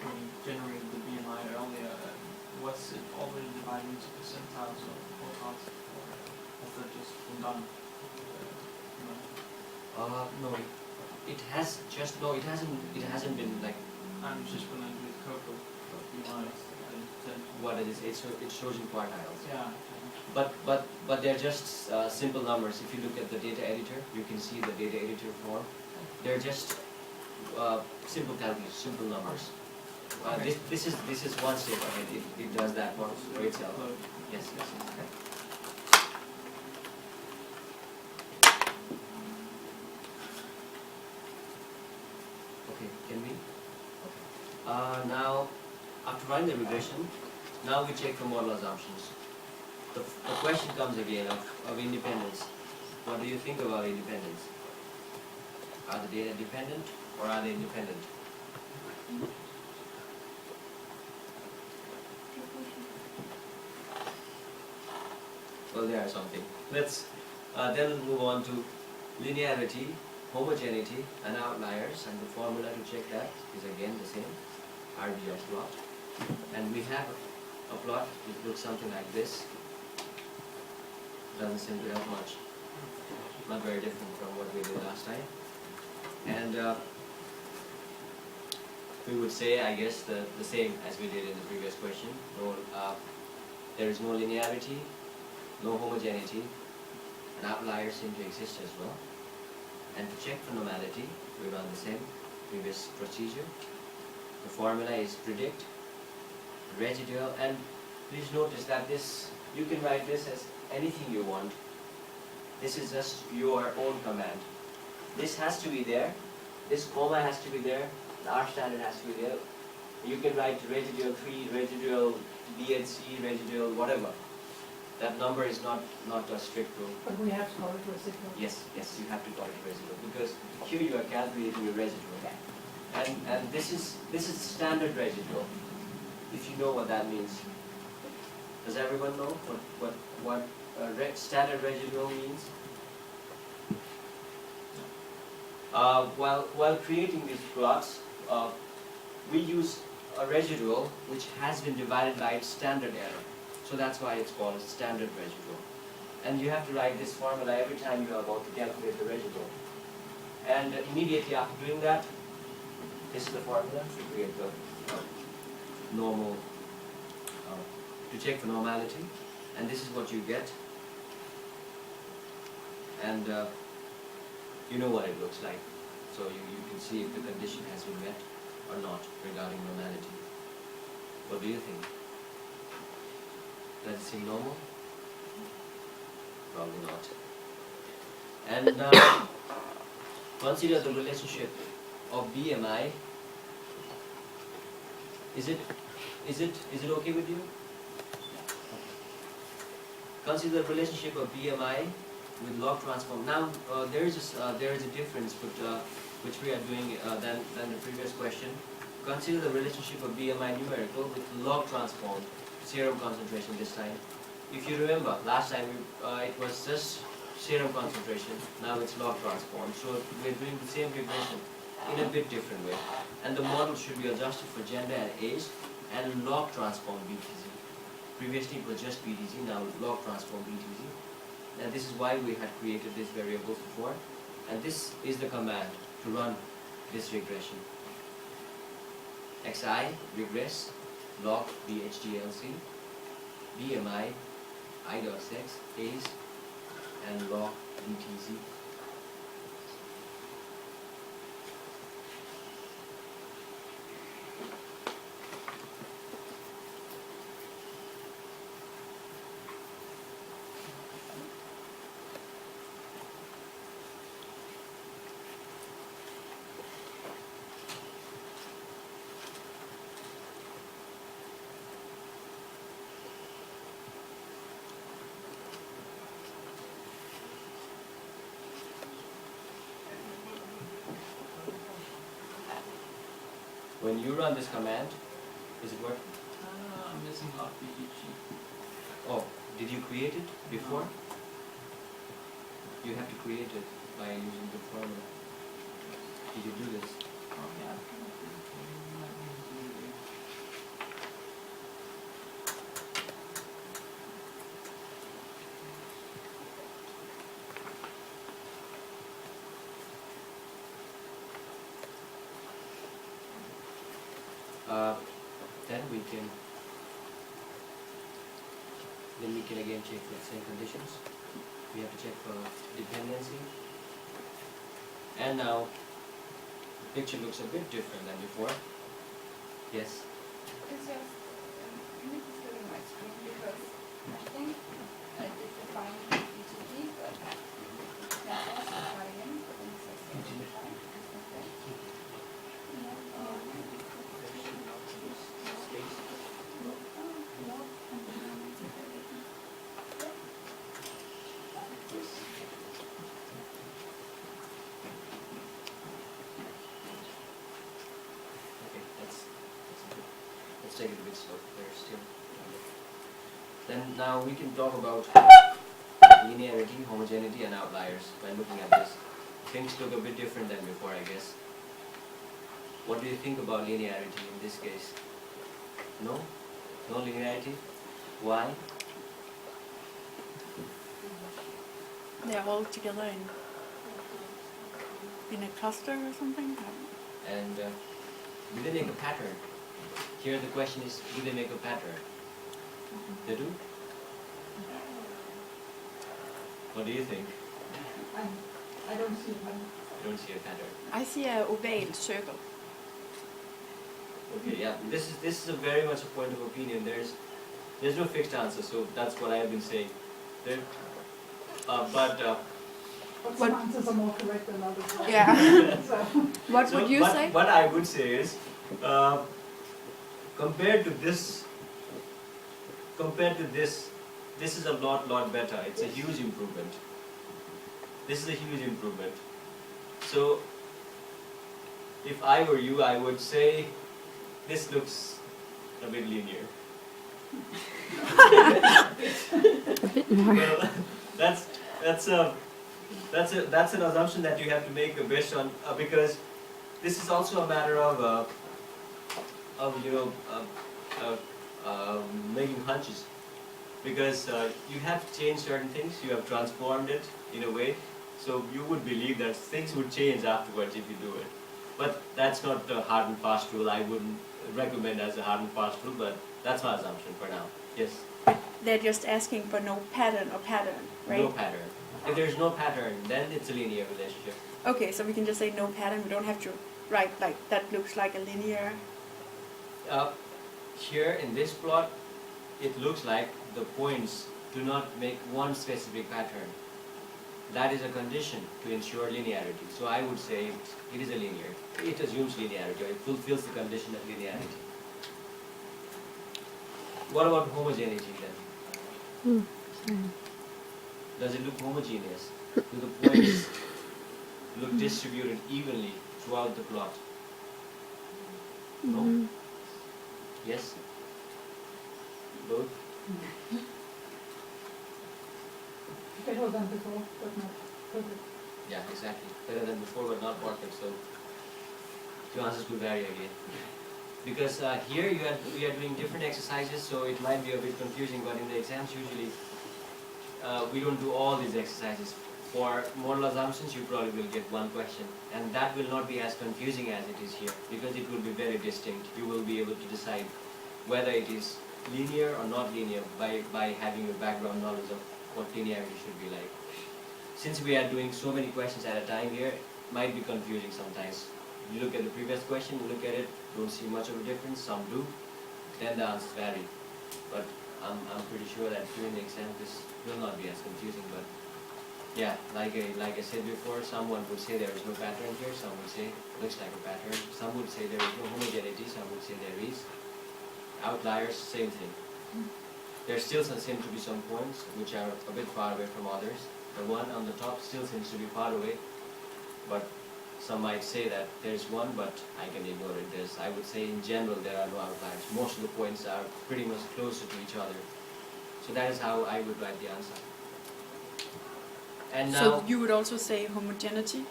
When you generated the BMI earlier, was it already divided into percentiles or quartiles? Or has that just been done? No, it has just no. It hasn't been like I'm just going to do the code of BMI. what it is. It shows in quartiles. Yeah. But they're just simple numbers. If you look at the data editor, you can see the data editor form. They're just simple calculus, simple numbers. Okay. This is one step ahead. It does that one for itself. Upload. Yes. Okay, can we? Okay. Now, after running the regression, now we check for model assumptions. The question comes again of independence. What do you think about independence? Are the data dependent or are they independent? Well, there are something. Let's then move on to linearity, homogeneity, and outliers, and the formula to check that is again the same, RGS plot. And we have a plot which looks something like this. Doesn't seem to have much. Not very different from what we did last time. And we would say, I guess, the same as we did in the previous question. No, there is no linearity, no homogeneity, and outliers seem to exist as well. And to check for normality, we run the same previous procedure. The formula is predict, residual, and please notice that this, you can write this as anything you want. This is just your own command. This has to be there, this comma has to be there, the R standard has to be there. You can write residual 3, residual BHC, residual whatever. That number is not a strict rule. But we have to call it residual. Yes, you have to call it residual because here you are calculating your residual. And this is standard residual. If you know what that means. Does everyone know what standard residual means? While creating these plots, we use a residual which has been divided by its standard error. So that's why it's called a standard residual. And you have to write this formula every time you are about to calculate the residual. And immediately after doing that, this is the formula to create the normal, to check for normality. And this is what you get. And you know what it looks like. So you can see if the condition has been met or not regarding normality. What do you think? Does it seem normal? Probably not. And now, consider the relationship of BMI. Is it okay with you? Consider the relationship of BMI with log transform. Now there is a difference which we are doing than the previous question. Consider the relationship of BMI numerical with log transform, serum concentration this time. if you remember, last time it was just serum concentration, now it's log transform. So we're doing the same regression in a bit different way. And the model should be adjusted for gender and age and log transform BTZ. Previously it was just BTZ, now log transform BTZ. And this is why we had created this variable before. And this is the command to run this regression. xi regress log bhdlc bmi i.sex age and log btz. When you run this command, is it working? I'm missing log BGG. Oh, did you create it before? You have to create it by using the formula. Did you do this? Oh yeah. Let me do it. Then we can again check for the same conditions. We have to check for dependency. And now the picture looks a bit different than before. Yes. It's just, you need to sit in my screen because I think I did define BTG, but that's also try in, but then it says same time. Okay, let's take it a bit slow. There's still. Then now we can talk about linearity, homogeneity, and outliers by looking at this. Things look a bit different than before, I guess. What do you think about linearity in this case? No? No linearity? Why? They're all together in a cluster or something. And do they make a pattern? Here the question is, do they make a pattern? They do? What do you think? I don't see one. You don't see a pattern. I see a oval circle. Okay, yeah. This is a very much a point of opinion. There's no fixed answer, so that's what I have been saying. There, But some answers are more correct than others. Yeah. So, What so would you say? What I would say is, compared to this, this is a lot better. It's a huge improvement. This is a huge improvement. So, if I were you, I would say this looks a bit linear. A bit more. Well, that's an assumption that you have to make based on because this is also a matter of making hunches, because you have changed certain things, you have transformed it in a way, so you would believe that things would change afterwards if you do it. But that's not a hard and fast rule. I wouldn't recommend as a hard and fast rule, but that's my assumption for now. Yes. They're just asking for no pattern or pattern, right? No pattern. If there's no pattern, then it's a linear relationship. Okay, so we can just say no pattern. We don't have to write like that looks like a linear. Here in this plot, it looks like the points do not make one specific pattern. That is a condition to ensure linearity. So I would say it is a linear. It assumes linearity, or it fulfills the condition of linearity. What about homogeneity then? Does it look homogeneous? Do the points look distributed evenly throughout the plot? No? Yes? Both? better than before, but not perfect. Yeah, exactly. Better than before, but not perfect. So the answers could vary again. Because here we are doing different exercises, so it might be a bit confusing. But in the exams, usually we don't do all these exercises. For model assumptions, you probably will get one question, and that will not be as confusing as it is here, because it will be very distinct. You will be able to decide whether it is linear or not linear by having a background knowledge of what linearity should be like. Since we are doing so many questions at a time here, it might be confusing sometimes. You look at the previous question, you look at it, don't see much of a difference, some do, then the answers vary. But I'm pretty sure that during the exam this will not be as confusing. But yeah, like I said before, someone would say there is no pattern here, some would say looks like a pattern, some would say there is no homogeneity, some would say there is. Outliers, same thing. There still seem to be some points which are a bit far away from others. The one on the top still seems to be far away, but some might say that there is one, but I can ignore it. I would say in general there are no outliers. Most of the points are pretty much closer to each other. So that is how I would write the answer. And now, So you would also say homogeneity?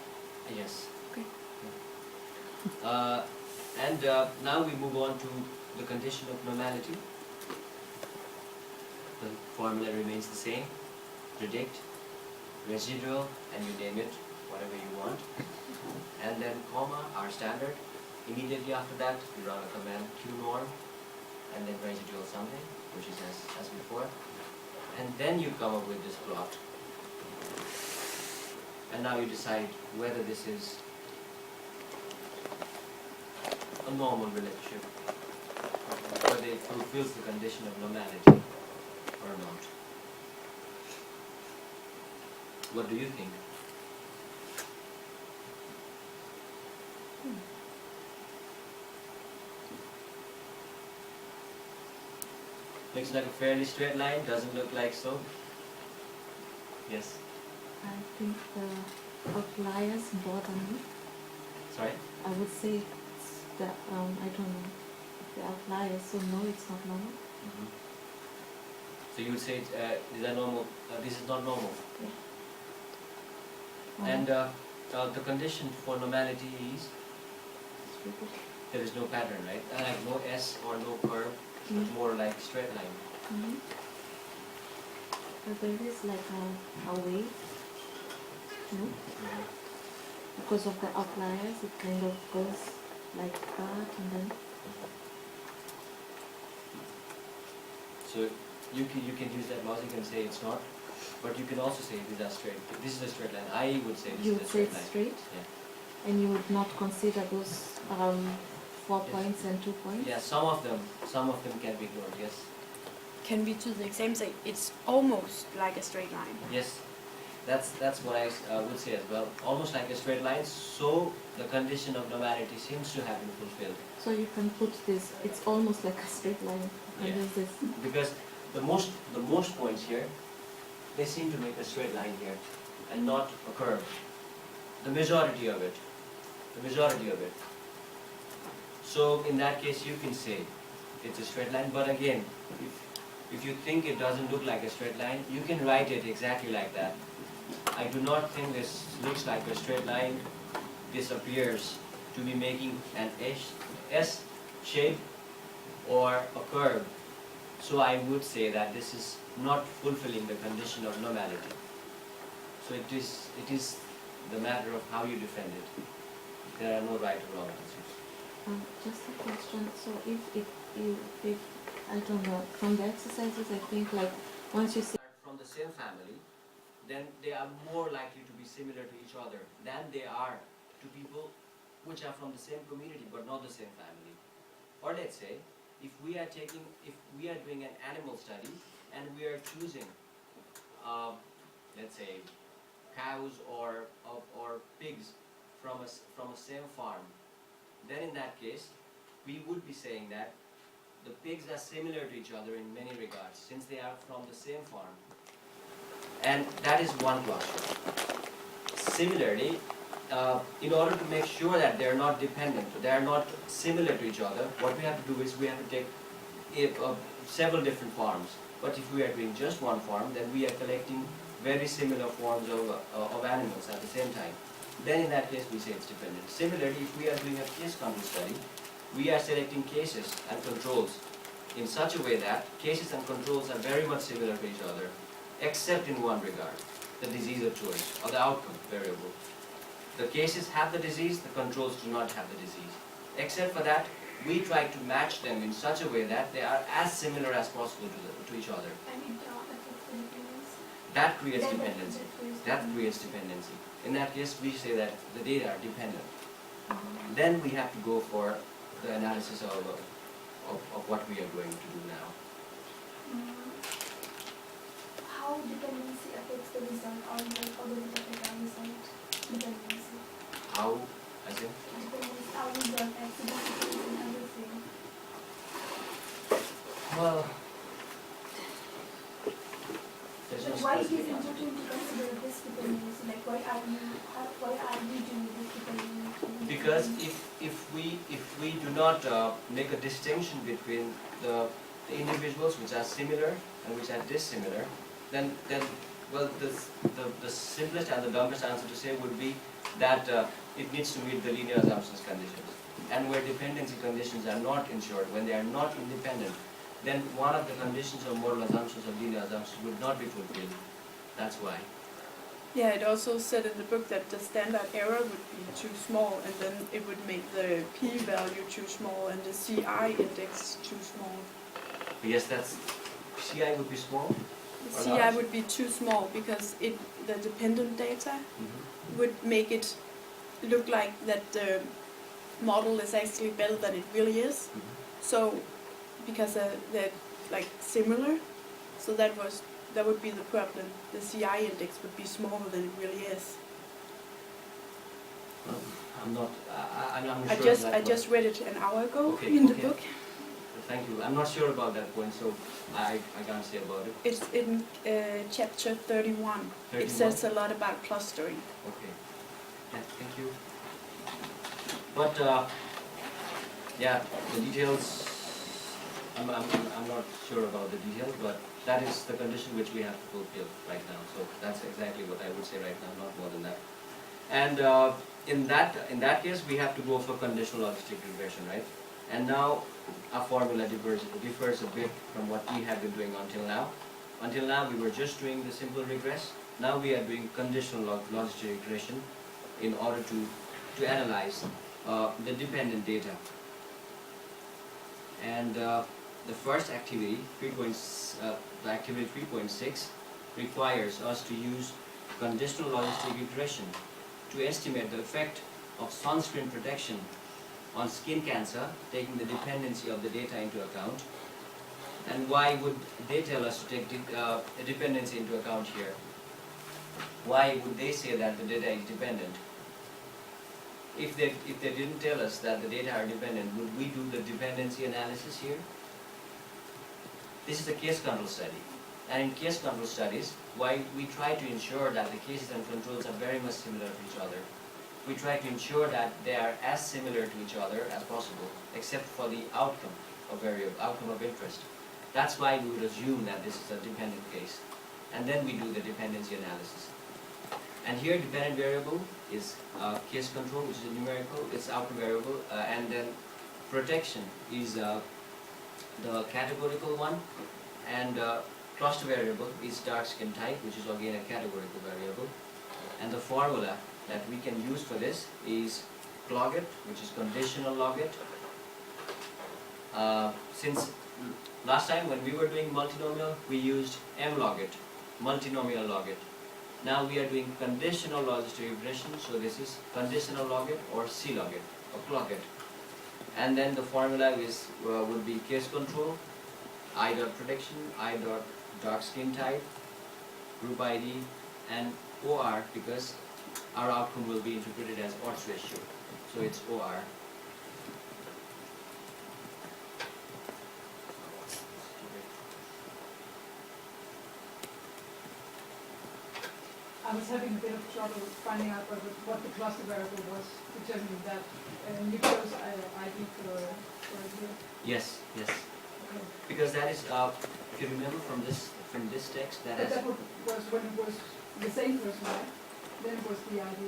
yes. Okay. Now we move on to the condition of normality. The formula remains the same. Predict, residual, and you name it, whatever you want. And then comma, our standard. Immediately after that, you run a command qnorm, and then residual something, which is as before. And then you come up with this plot. And now you decide whether this is a normal relationship, whether it fulfills the condition of normality or not. What do you think? Looks like a fairly straight line, doesn't look like so. Yes? I think the outliers bother me. Sorry? I would say it's the, I don't know, the outliers, so no, it's not normal. So you would say is that normal? This is not normal. Yeah. And the condition for normality is there is no pattern, right? Like no S or no curve, but more like straight line. Mm-hmm. But there is like a wave, no? Because of the outliers, it kind of goes like that and then. So you can use that logic and say it's not, but you can also say these are straight. This is a straight line. I would say this You is would a say straight it's line. straight? Yeah. And you would not consider those 4 Yes. points and 2 points? Yeah, some of them can be ignored. Yes. Can we to the exam say it's almost like a straight line? Yes. That's what I would say as well. Almost like a straight line. So the condition of normality seems to have been fulfilled. So you can put this, it's almost like a straight line. And Yeah. there's this. Because the most points here, they seem to make a straight line here and not a curve. The majority of it. So in that case you can say it's a straight line, but again, if you think it doesn't look like a straight line, you can write it exactly like that. I do not think this looks like a straight line. This appears to be making an S shape or a curve. So I would say that this is not fulfilling the condition of normality. So it is the matter of how you defend it. There are no right or wrong answers. Just a question. So if I don't know, from the exercises, I think like once you see From the same family, then they are more likely to be similar to each other than they are to people which are from the same community but not the same family. Or let's say, if we are doing an animal study and we are choosing, let's say, cows or pigs from a same farm, then in that case, we would be saying that the pigs are similar to each other in many regards, since they are from the same farm. And that is one cluster. Similarly, in order to make sure that they are not dependent, they are not similar to each other, what we have to do is we have to take several different farms. But if we are doing just one farm, then we are collecting very similar forms of animals at the same time, then in that case we say it's dependent. Similarly, if we are doing a case control study, we are selecting cases and controls in such a way that cases and controls are very much similar to each other, except in one regard, the disease of choice or the outcome variable. The cases have the disease, the controls do not have the disease. Except for that, we try to match them in such a way that they are as similar as possible to each other. And it affects the dependency. That creates dependency. That creates dependency. In that case, we say that the data are dependent. Then we have to go for the analysis of what we are going to do now. How dependency affects the result, or does it affect our result? Dependency. How, as in? Dependency, our result, accidentally and everything. Well, there's no Why it is specific answer. important to consider this dependency? Like why are we doing this dependency? Because if we do not make a distinction between the individuals which are similar and which are dissimilar, then well the simplest and the dumbest answer to say would be that it needs to meet the linear assumptions conditions. And where dependency conditions are not ensured, when they are not independent, then one of the conditions of model assumptions of linear assumptions would not be fulfilled. That's why. Yeah, it also said in the book that the standard error would be too small, and then it would make the p-value too small and the CI index too small. Yes, that's CI would be small. The Or CI large. would be too small because the dependent data would make it look like that the model is actually better than it really is. So, because they're like similar, so that would be the problem. The CI index would be smaller than it really is. I'm not. I'm not I sure. just of that I just read it an hour ago Okay, in the okay. book. Thank you. I'm not sure about that point, so I can't say about it. It's in chapter 31. 31? It says a lot about clustering. Okay. Yeah, thank you. But yeah, the details. I'm not sure about the details, but that is the condition which we have to fulfill right now. So that's exactly what I would say right now, not more than that. And in that case, we have to go for conditional logistic regression, right? And now our formula differs a bit from what we have been doing until now. Until now, we were just doing the simple regress. Now we are doing conditional logistic regression in order to analyze the dependent data. And the first activity, the activity 3.6, requires us to use conditional logistic regression to estimate the effect of sunscreen protection on skin cancer, taking the dependency of the data into account. And why would they tell us to take a dependency into account here? Why would they say that the data is dependent? If they didn't tell us that the data are dependent, would we do the dependency analysis here? This is a case control study. And in case control studies, why we try to ensure that the cases and controls are very much similar to each other. We try to ensure that they are as similar to each other as possible, except for the outcome of interest. That's why we would assume that this is a dependent case. And then we do the dependency analysis. And here dependent variable is case control, which is a numerical, it's outcome variable, and then protection is the categorical one, and cluster variable is dark skin type, which is again a categorical variable. And the formula that we can use for this is logit, which is conditional logit. Since last time when we were doing multinomial, we used mlogit, multinomial logit. Now we are doing conditional logistic regression, so this is conditional logit or c-logit or clogit. And then the formula is would be case control, I dot protection, I dot dark skin type, group ID, and OR, because our outcome will be interpreted as odds ratio. So it's OR. I was having a bit of trouble finding out what the cluster variable was, determining that. You chose ID for it. Yes, yes. Okay. Because that is, if you remember from this from this text that But has. that was when it was the same person, right? Then it was the ID.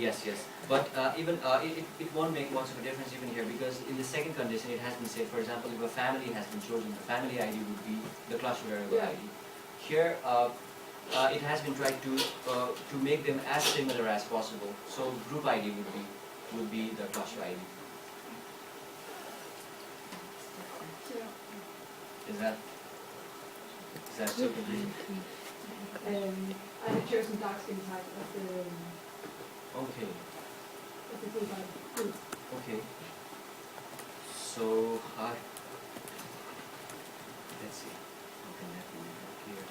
Yes, yes. But it won't make much of a difference even here, because in the second condition it has been said, for example, if a family has been chosen, the family ID would be the cluster variable Yeah. ID. Here, it has been tried to make them as similar as possible. So group ID would be the cluster ID. Yeah. Is that suitable? I had chosen dark skin type as the Okay. group ID. Group. Okay. So let's see. How can that be here?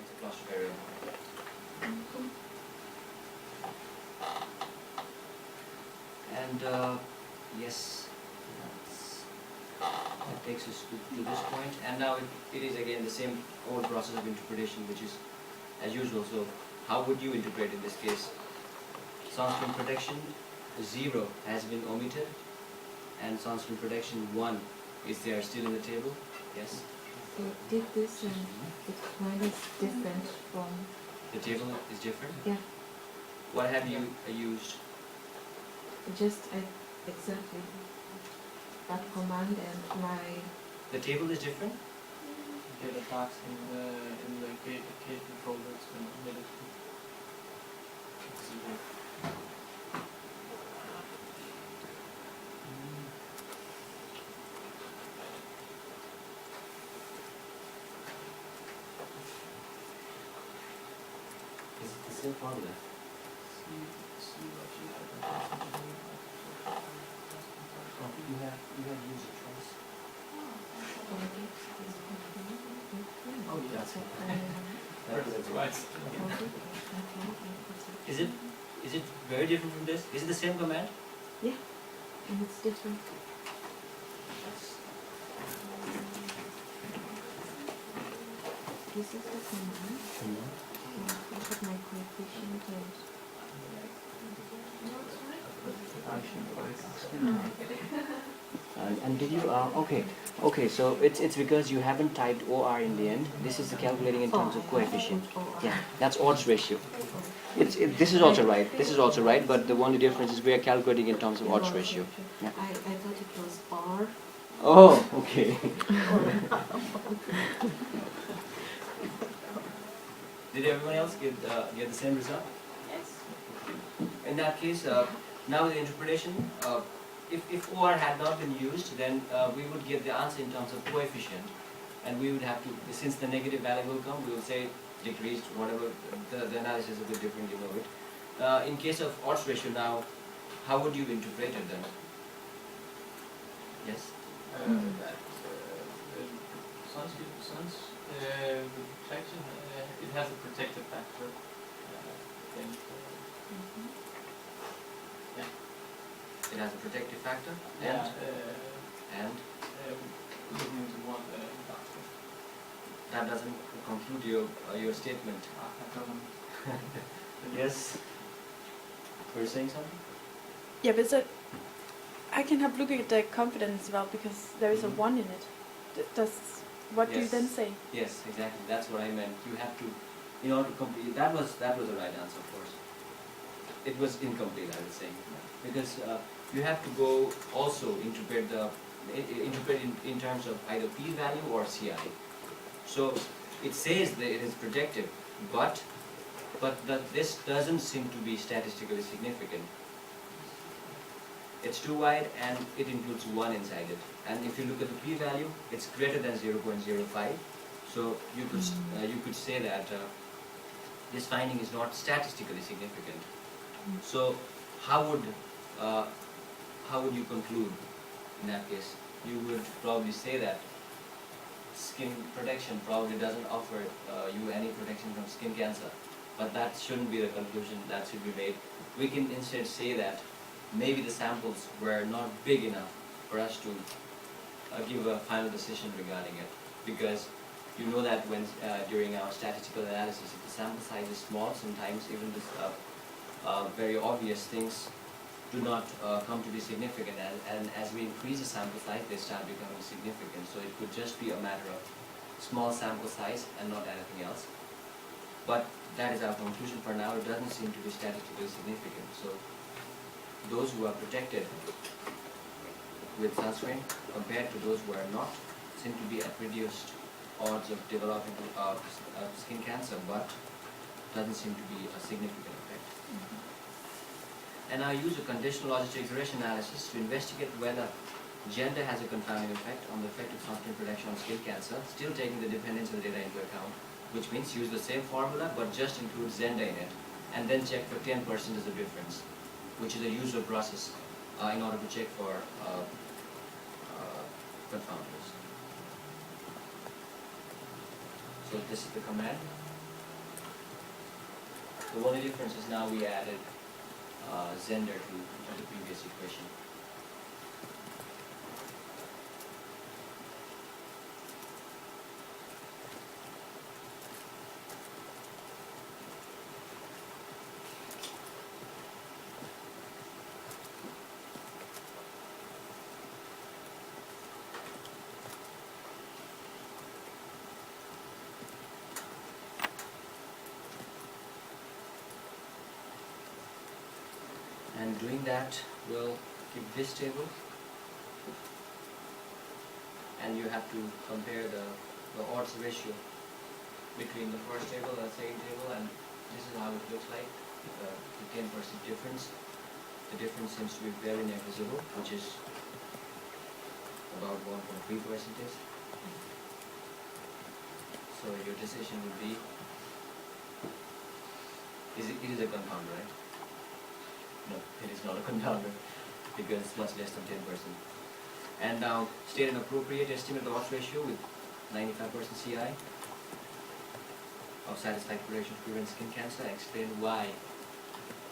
It's a cluster variable. And yes, that takes us to this point. And now it is again the same old process of interpretation, which is as usual. So how would you interpret in this case? Sunscreen protection 0 has been omitted, and sunscreen protection 1 is there still in the table. Yes. So did this and it kind of different from, The table is different. yeah, What have you used? just exactly that command and my, The table is different. Get a box in the gate control that's been omitted. Is it the same formula? See what you have. You have used it twice. Oh, yeah. That's Right. Is it very different from this? Is it the same command? yeah, and it's different. This is the command. Look at my coefficient And did you? Okay. So it's because you haven't typed OR in the end. This is the calculating in terms of coefficient. Yeah, that's odds ratio. This is also right. This is also right. But the only difference is we are calculating in terms of odds ratio. Yeah. I thought it was R. Oh, okay. Did everyone else get the same result? Yes. In that case, now the interpretation, if OR had not been used, then we would get the answer in terms of coefficient, and we would have to, since the negative value will come, we will say decreased, whatever, the analysis is a bit different, you know it. In case of odds ratio now, how would you interpret it then? Yes? That the protection, it has a protective factor. Then, It has a protective factor, yeah, and looking into what doctor. that doesn't conclude your statement. Yes? Were you saying something? Yeah, but I can have look at the confidence as well, because there is a 1 in it. Does what do you Yes. then say? Yes, exactly. That's what I meant. You have to in order to complete, that was the right answer, of course. It was incomplete, I would say, because you have to go also interpret in terms of either p-value or CI. So it says that it is projective, but this doesn't seem to be statistically significant. It's too wide and it includes 1 inside it. And if you look at the p-value, it's greater than 0.05. So you could say that this finding is not statistically significant. So how would you conclude in that case? You would probably say that skin protection probably doesn't offer you any protection from skin cancer. But that shouldn't be the conclusion that should be made. We can instead say that maybe the samples were not big enough for us to give a final decision regarding it. Because you know that when during our statistical analysis, if the sample size is small, sometimes even this very obvious things do not come to be significant, and as we increase the sample size, they start becoming significant. So it could just be a matter of small sample size and not anything else. But that is our conclusion for now. It doesn't seem to be statistically significant. So those who are protected with sunscreen compared to those who are not seem to be at reduced odds of developing skin cancer, but doesn't seem to be a significant effect. And I use a conditional logistic regression analysis to investigate whether gender has a confounding effect on the effect of sunscreen protection on skin cancer, still taking the dependence of the data into account, which means use the same formula but just include gender in it, and then check for 10% as a difference, which is a usual process in order to check for confounders. So this is the command. The only difference is now we added gender to the previous equation. And doing that, we'll keep this table, and you have to compare the odds ratio between the first table and the second table, and this is how it looks like, the 10% difference. The difference seems to be very negligible, which is about 1.3%. So your decision would be, it is a confounder, right? No, it is not a confounder because it's much less than 10%. And now state an appropriate estimate of odds ratio with 95% CI of satisfied protection to prevent skin cancer. Explain why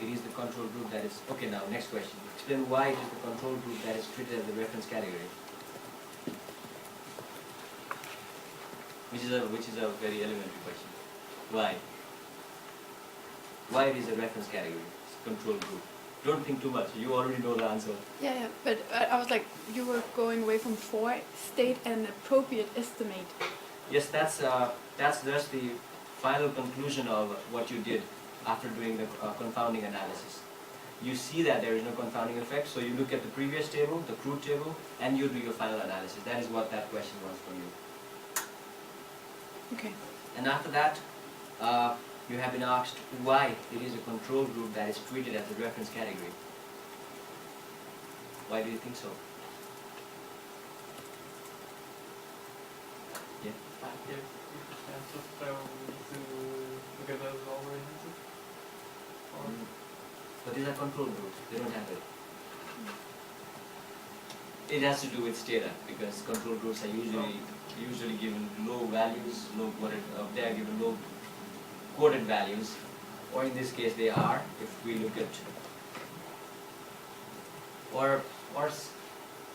it is the control group that is, okay, now next question. Explain why it is the control group that is treated as the reference category. Which is a very elementary question. Why? Why it is a reference category, it's a control group. Don't think too much, you already know the answer. Yeah, but I was like, you were going away from 4, state an appropriate estimate. Yes, that's just the final conclusion of what you did after doing the confounding analysis. You see that there is no confounding effect, so you look at the previous table, the crude table, and you do your final analysis. That is what that question was from you. Okay. And after that, you have been asked why it is a control group that is treated as a reference category. Why do you think so? Yeah. If answer failed to look at those already answered? Or But these are control groups, they don't have it. It has to do with data because control groups are usually given low values, low quoted, they are given low quoted values, or in this case they are. If we look at, or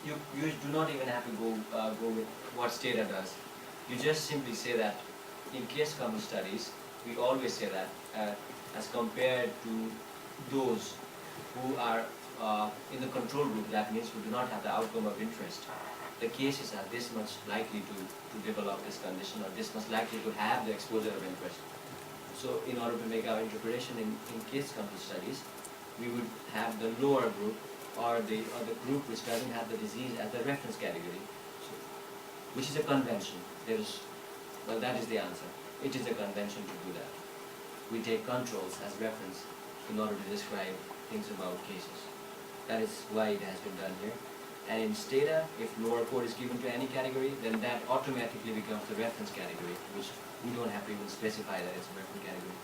you do not even have to go with what data does. You just simply say that in case common studies, we always say that as compared to those who are in the control group, that means who do not have the outcome of interest, the cases are this much likely to develop this condition or this much likely to have the exposure of interest. So in order to make our interpretation in case control studies, we would have the lower group or the group which doesn't have the disease as the reference category, so, which is a convention. Well, that is the answer. It is a convention to do that. We take controls as reference in order to describe things about cases. That is why it has been done here. And in Stata, if lower code is given to any category, then that automatically becomes the reference category, which we don't have to even specify that it's a reference category.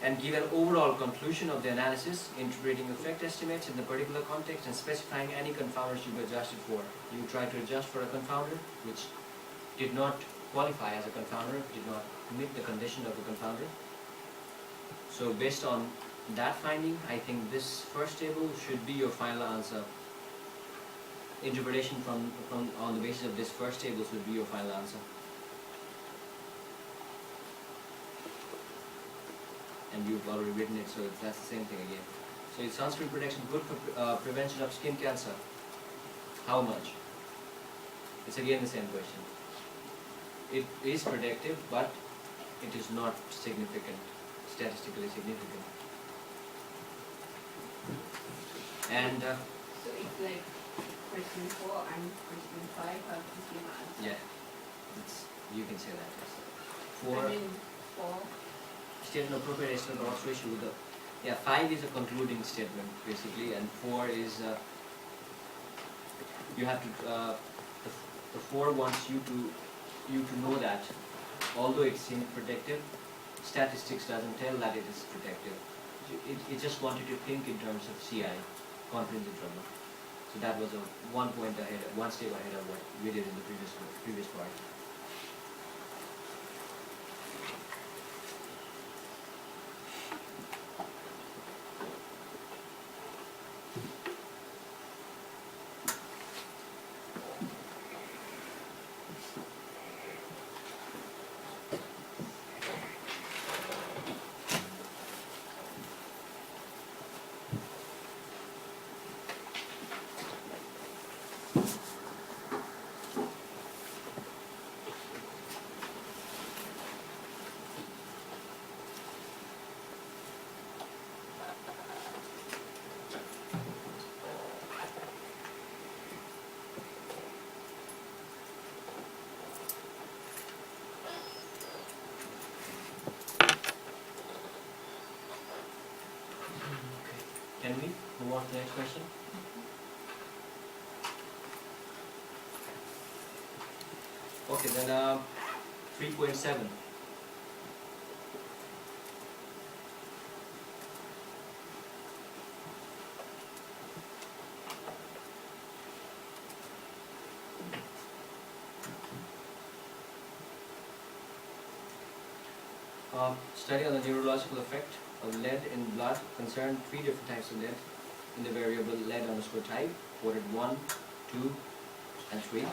And give an overall conclusion of the analysis, interpreting effect estimates in the particular context and specifying any confounders to be adjusted for. You try to adjust for a confounder which did not qualify as a confounder, did not meet the condition of the confounder. So based on that finding, I think this first table should be your final answer. Interpretation on the basis of this first table should be your final answer. And you've already written it, so that's the same thing again. So is sunscreen protection good for prevention of skin cancer? How much? It's again the same question. It is protective, but it is not significant, statistically significant. And So it's like question 4 and question 5 have the same answer. yeah, you can say that. Yes. I mean 4. Statement of appropriate estimate of loss ratio with the 5 is a concluding statement basically, and 4 is you have to the 4 wants you to know that although it seems protective, statistics doesn't tell that it is protective. It just wanted to think in terms of CI, confidence interval. So that was one step ahead of what we did in the previous part. Can we move on to the next question? Okay, then 3.7. Study on the neurological effect of lead in blood concerned 3 different types of lead in the variable lead underscore type, quoted 1, 2, and 3.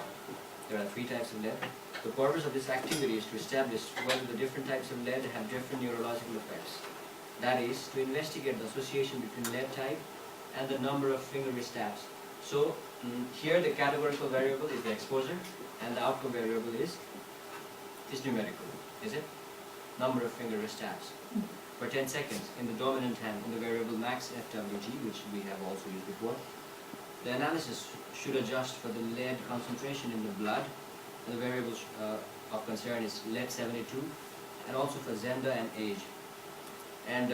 There are 3 types of lead. The purpose of this activity is to establish whether the different types of lead have different neurological effects. That is, to investigate the association between lead type and the number of finger wrist taps. So here the categorical variable is the exposure and the outcome variable is numerical, is it? Number of finger wrist taps for 10 seconds in the dominant hand in the variable max FWG, which we have also used before. The analysis should adjust for the lead concentration in the blood, and the variables of concern is lead 72, and also for gender and age. And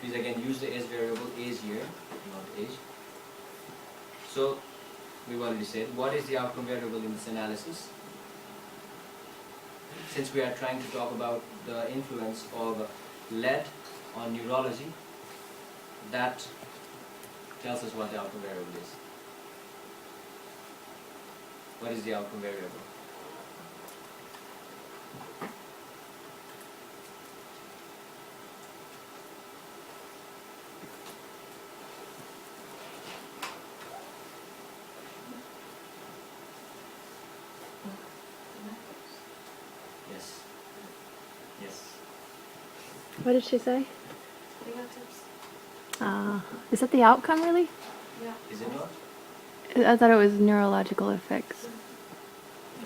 please again use the S variable age here, not age. So we've already said, what is the outcome variable in this analysis? Since we are trying to talk about the influence of lead on neurology, that tells us what the outcome variable is. What is the outcome variable? Yes. Yes. What did she say? Is that the outcome, really? Is it not? I thought it was neurological effects.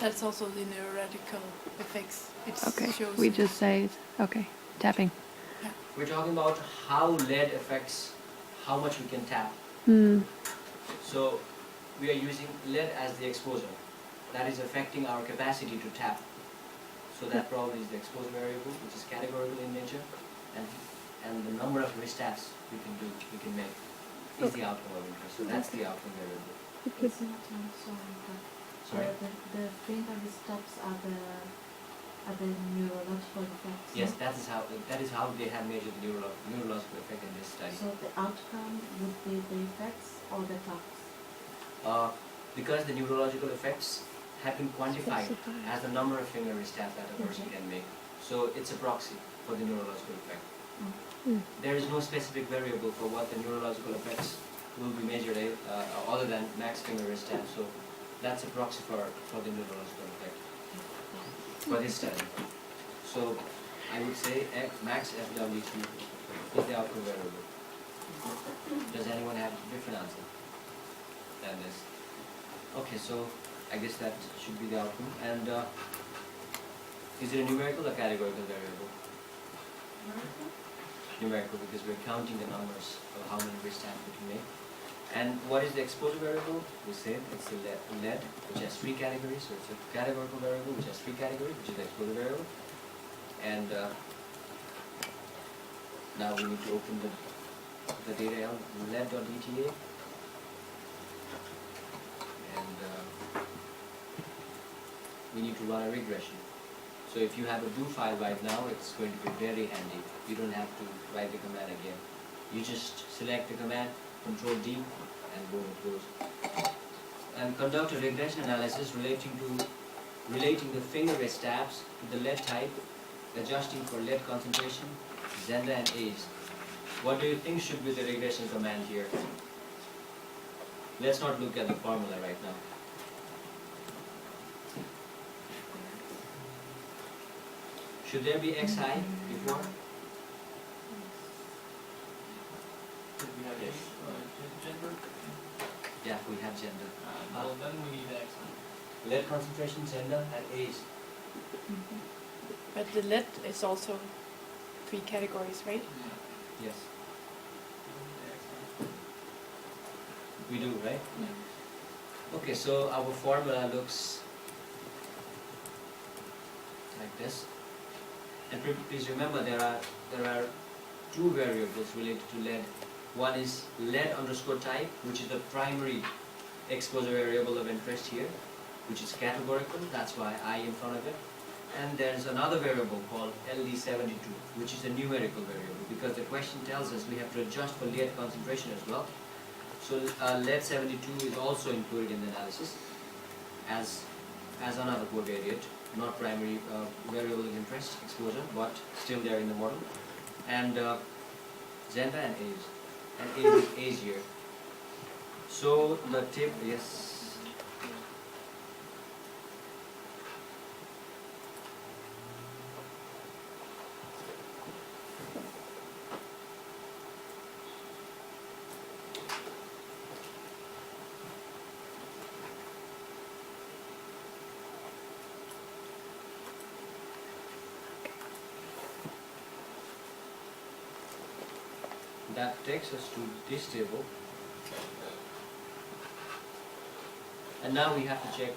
That's also the neurological effects. It Okay, shows. we just say, okay, tapping. We're talking about how lead affects how much we can tap. Hmm. So we are using lead as the exposure. That is affecting our capacity to tap. So that probably is the exposure variable, which is categorical in nature, and the number of wrist taps we can make is the outcome of interest. So that's the outcome variable. It's not, I'm sorry, but Sorry? the finger stops are the neurological effects. Yes, no? that is how they have measured the neurological effect in this study. So the outcome would be the effects or the talks? Because the neurological effects have been quantified Specified. as the number of finger wrist taps that a person can make. So it's a proxy for the neurological effect. Hmm. There is no specific variable for what the neurological effects will be measured other than max finger wrist tap. So that's a proxy for the neurological effect for this study. So I would say max FW2 is the outcome variable. Does anyone have a different answer than this? Okay, so I guess that should be the outcome. And is it a numerical or categorical variable? Numerical, because we're counting the numbers of how many wrist taps we can make. And what is the exposure variable? We said it's the lead, which has 3 categories. So it's a categorical variable which has 3 categories, which is the exposure variable. And now we need to open the data lead.eta. And we need to run a regression. So if you have a do file right now, it's going to be very handy. You don't have to write the command again. You just select the command, Control D, and boom, it goes. And conduct a regression analysis relating the finger wrist tabs to the lead type, adjusting for lead concentration, Zenda and A's. What do you think should be the regression command here? Let's not look at the formula right now. Should there be xi before? Did we have Yes. gender? Yeah, we have gender. Well, then we need X. Lead concentration, gender, and age. But the lead is also 3 categories, right? Yeah. Yes, we do, right? Okay, so our formula looks like this. And please remember there are 2 variables related to lead. One is lead underscore type, which is the primary exposure variable of interest here, which is categorical, that's why I in front of it. And there's another variable called LD72, which is a numerical variable, because the question tells us we have to adjust for lead concentration as well. So lead 72 is also included in the analysis as another covariate, not primary variable of interest exposure, but still there in the model. And gender and age. And age is age here. So the tip, yes. That takes us to this table. And now we have to check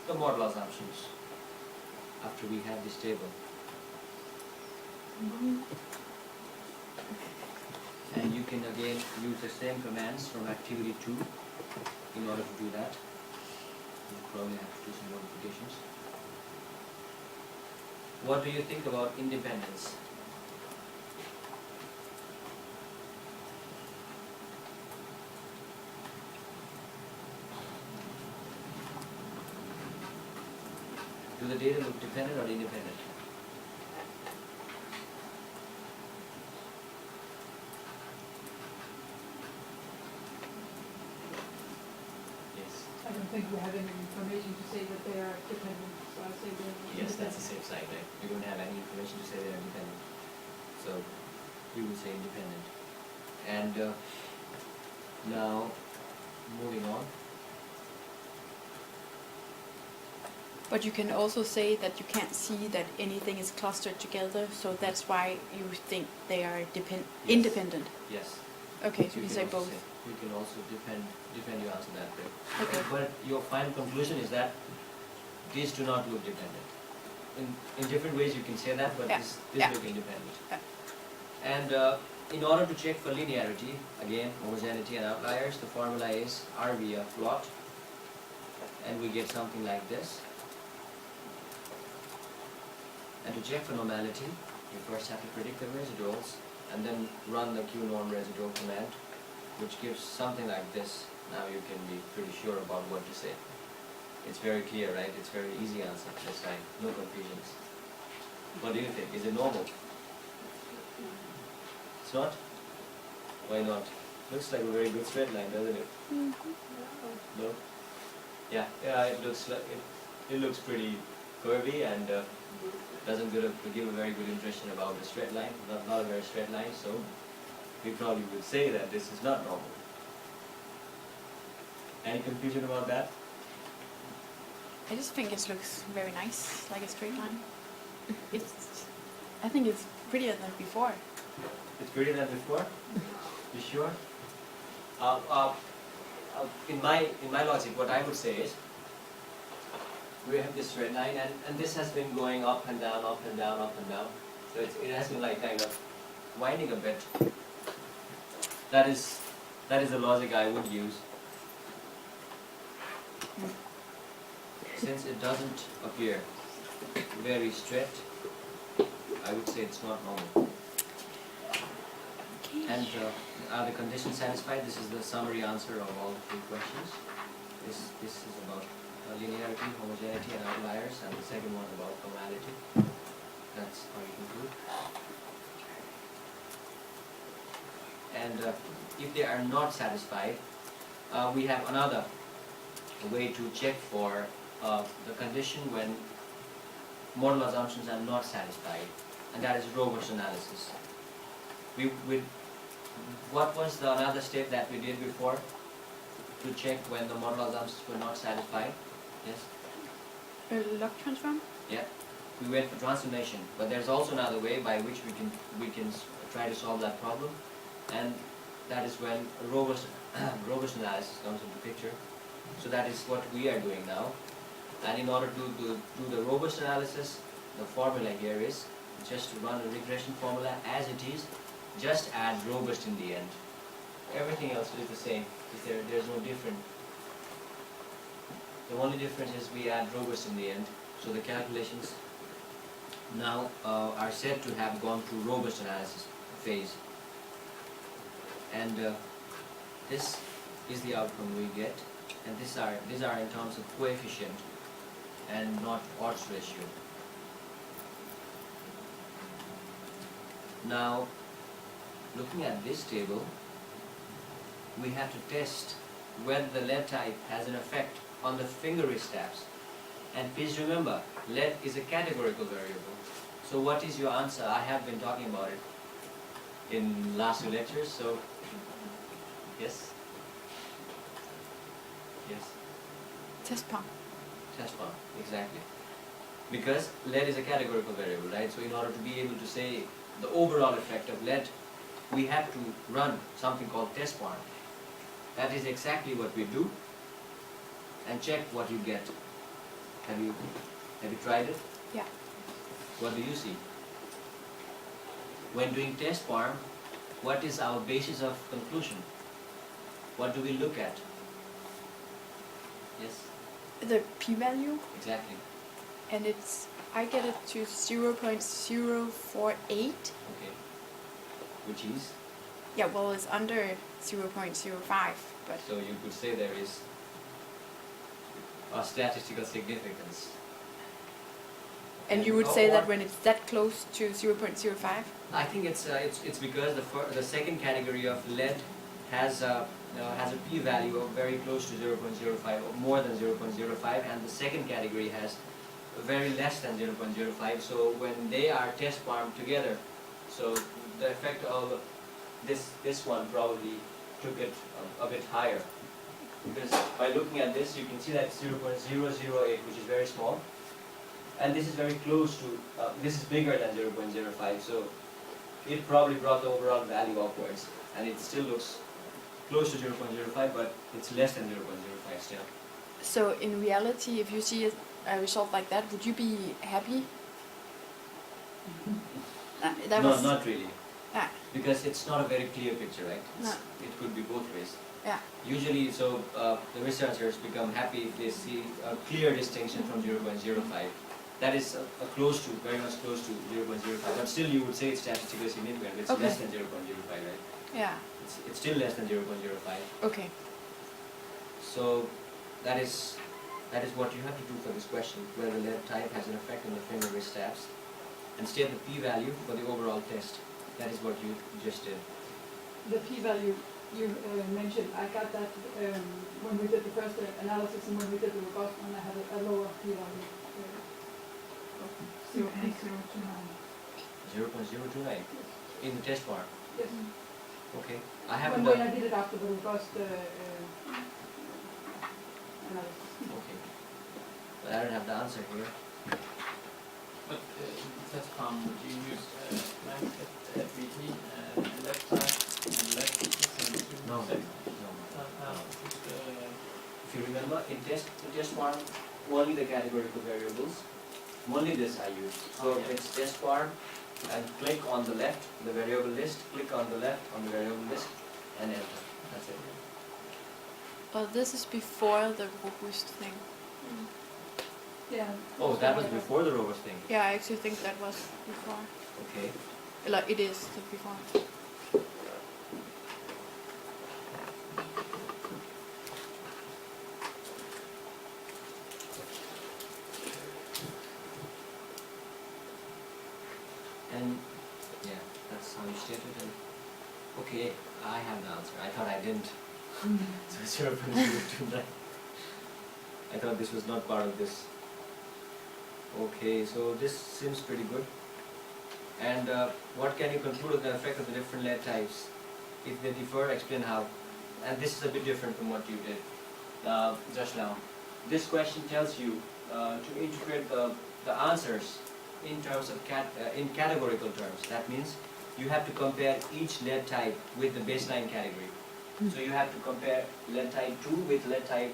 the model assumptions after we have this table. And you can again use the same commands from activity 2 in order to do that. You probably have to do some modifications. What do you think about independence? Do the data look dependent or independent? Yes. I don't think we have any information to say that they are dependent, so I say they're Yes, that's the independent. safe side, right? We don't have any information to say they are independent. So we would say independent. And now, moving on. But you can also say that you can't see that anything is clustered together, so that's why you think they are independent. Yes. Okay, so you say both. You can also defend your answer that way. Okay. But your final conclusion is that these do not look dependent. In different ways you can say that, but Yeah. this Yeah. look independent. Yeah. And in order to check for linearity, again, homogeneity and outliers, the formula is R via plot, and we get something like this. And to check for normality, you first have to predict the residuals, and then run the Q-norm residual command, which gives something like this. Now you can be pretty sure about what to say. It's very clear, right? It's very easy answer this time, no confusions. What do you think? Is it normal? It's not? Why not? Looks like a very good straight line, doesn't it? No? Yeah, it looks like it looks pretty curvy and doesn't give a very good impression about the straight line, not a very straight line, so we probably would say that this is not normal. Any confusion about that? I just think it looks very nice, like a straight line. I think it's prettier than before. It's prettier than before? You sure? In my logic, what I would say is, we have this straight line, and this has been going up and down, up and down, up and down. So it has been like kind of winding a bit. That is the logic I would use. Since it doesn't appear very straight, I would say it's not normal. Okay. And are the conditions satisfied? This is the summary answer of all the 3 questions. This is about linearity, homogeneity, and outliers, and the second one about normality. That's how you conclude. And if they are not satisfied, we have another way to check for the condition when model assumptions are not satisfied, and that is robust analysis. What was the another step that we did before to check when the model assumptions were not satisfied? Yes? Log transform? Yeah. We went for transformation, but there's also another way by which we can try to solve that problem, and that is when robust analysis comes into picture. So that is what we are doing now. And in order to do the robust analysis, the formula here is just to run a regression formula as it is, just add robust in the end. Everything else is the same. There's no different. The only difference is we add robust in the end. So the calculations now are said to have gone through robust analysis phase. And this is the outcome we get. And these are in terms of coefficient and not odds ratio. Now, looking at this table, we have to test whether the lead type has an effect on the finger wrist taps. And please remember, lead is a categorical variable. So what is your answer? I have been talking about it in last 2 lectures, so yes? Yes? Test pump. Test pump, exactly. Because lead is a categorical variable, right? So in order to be able to say the overall effect of lead, we have to run something called test pump. That is exactly what we do, and check what you get. Have you tried it? Yeah. What do you see? When doing test pump, what is our basis of conclusion? What do we look at? Yes? The p-value, Exactly. and I get it to 0.048. Okay. Which is? Yeah, well, it's under 0.05, but So you could say there is a statistical significance. and you would say that when it's that close to 0.05? I think it's because the second category of lead has a p-value of very close to 0.05 or more than 0.05, and the second category has very less than 0.05. So when they are test farmed together, so the effect of this one probably took it a bit higher, because by looking at this you can see that it's 0.008, which is very small, and this is very close to, this is bigger than 0.05, so it probably brought the overall value upwards, and it still looks close to 0.05, but it's less than 0.05 still. So in reality, if you see a result like that, would you be happy? That No, was, not really, yeah, because it's not a very clear picture, right? No. It could be both ways. yeah. Usually, so the researchers become happy if they see a clear distinction from 0.05. That is close to, very much close to 0.05, but still you would say it's statistically significant. It's Okay. less than 0.05, right? Yeah. It's still less than 0.05. Okay. So that is what you have to do for this question, whether the lead type has an effect on the finger wrist tabs, and state the p-value for the overall test. That is what you just did. The p-value you mentioned, I got that when we did the first analysis, and when we did the robust one, I had a lower p-value. 0.029. 0.029 in the test bar. Yes. Okay. I haven't When I done. did it after the robust analysis. Okay. But I don't have the answer here. But the test farm, would you use length at VT and left side and left and two No. six? No. Just, If you remember, in test form, only the categorical variables, only this I use. So Okay. it's test form, and click on the left, the variable list, click on the left on the variable list, and enter. That's it. Well, this is before the robust thing. Yeah. Oh, that was before the robust thing. Yeah, I actually think that was before. Okay. Like it is the before. And yeah, that's how you stated it. Okay, I have the answer. I thought I didn't. So it's your to I thought this was not part of this. Okay, so this seems pretty good. And what can you conclude of the effect of the different lead types? If they differ, explain how. And this is a bit different from what you did just now. This question tells you to interpret the answers in terms of in categorical terms. That means you have to compare each lead type with the baseline category. So you have to compare lead type 2 with lead type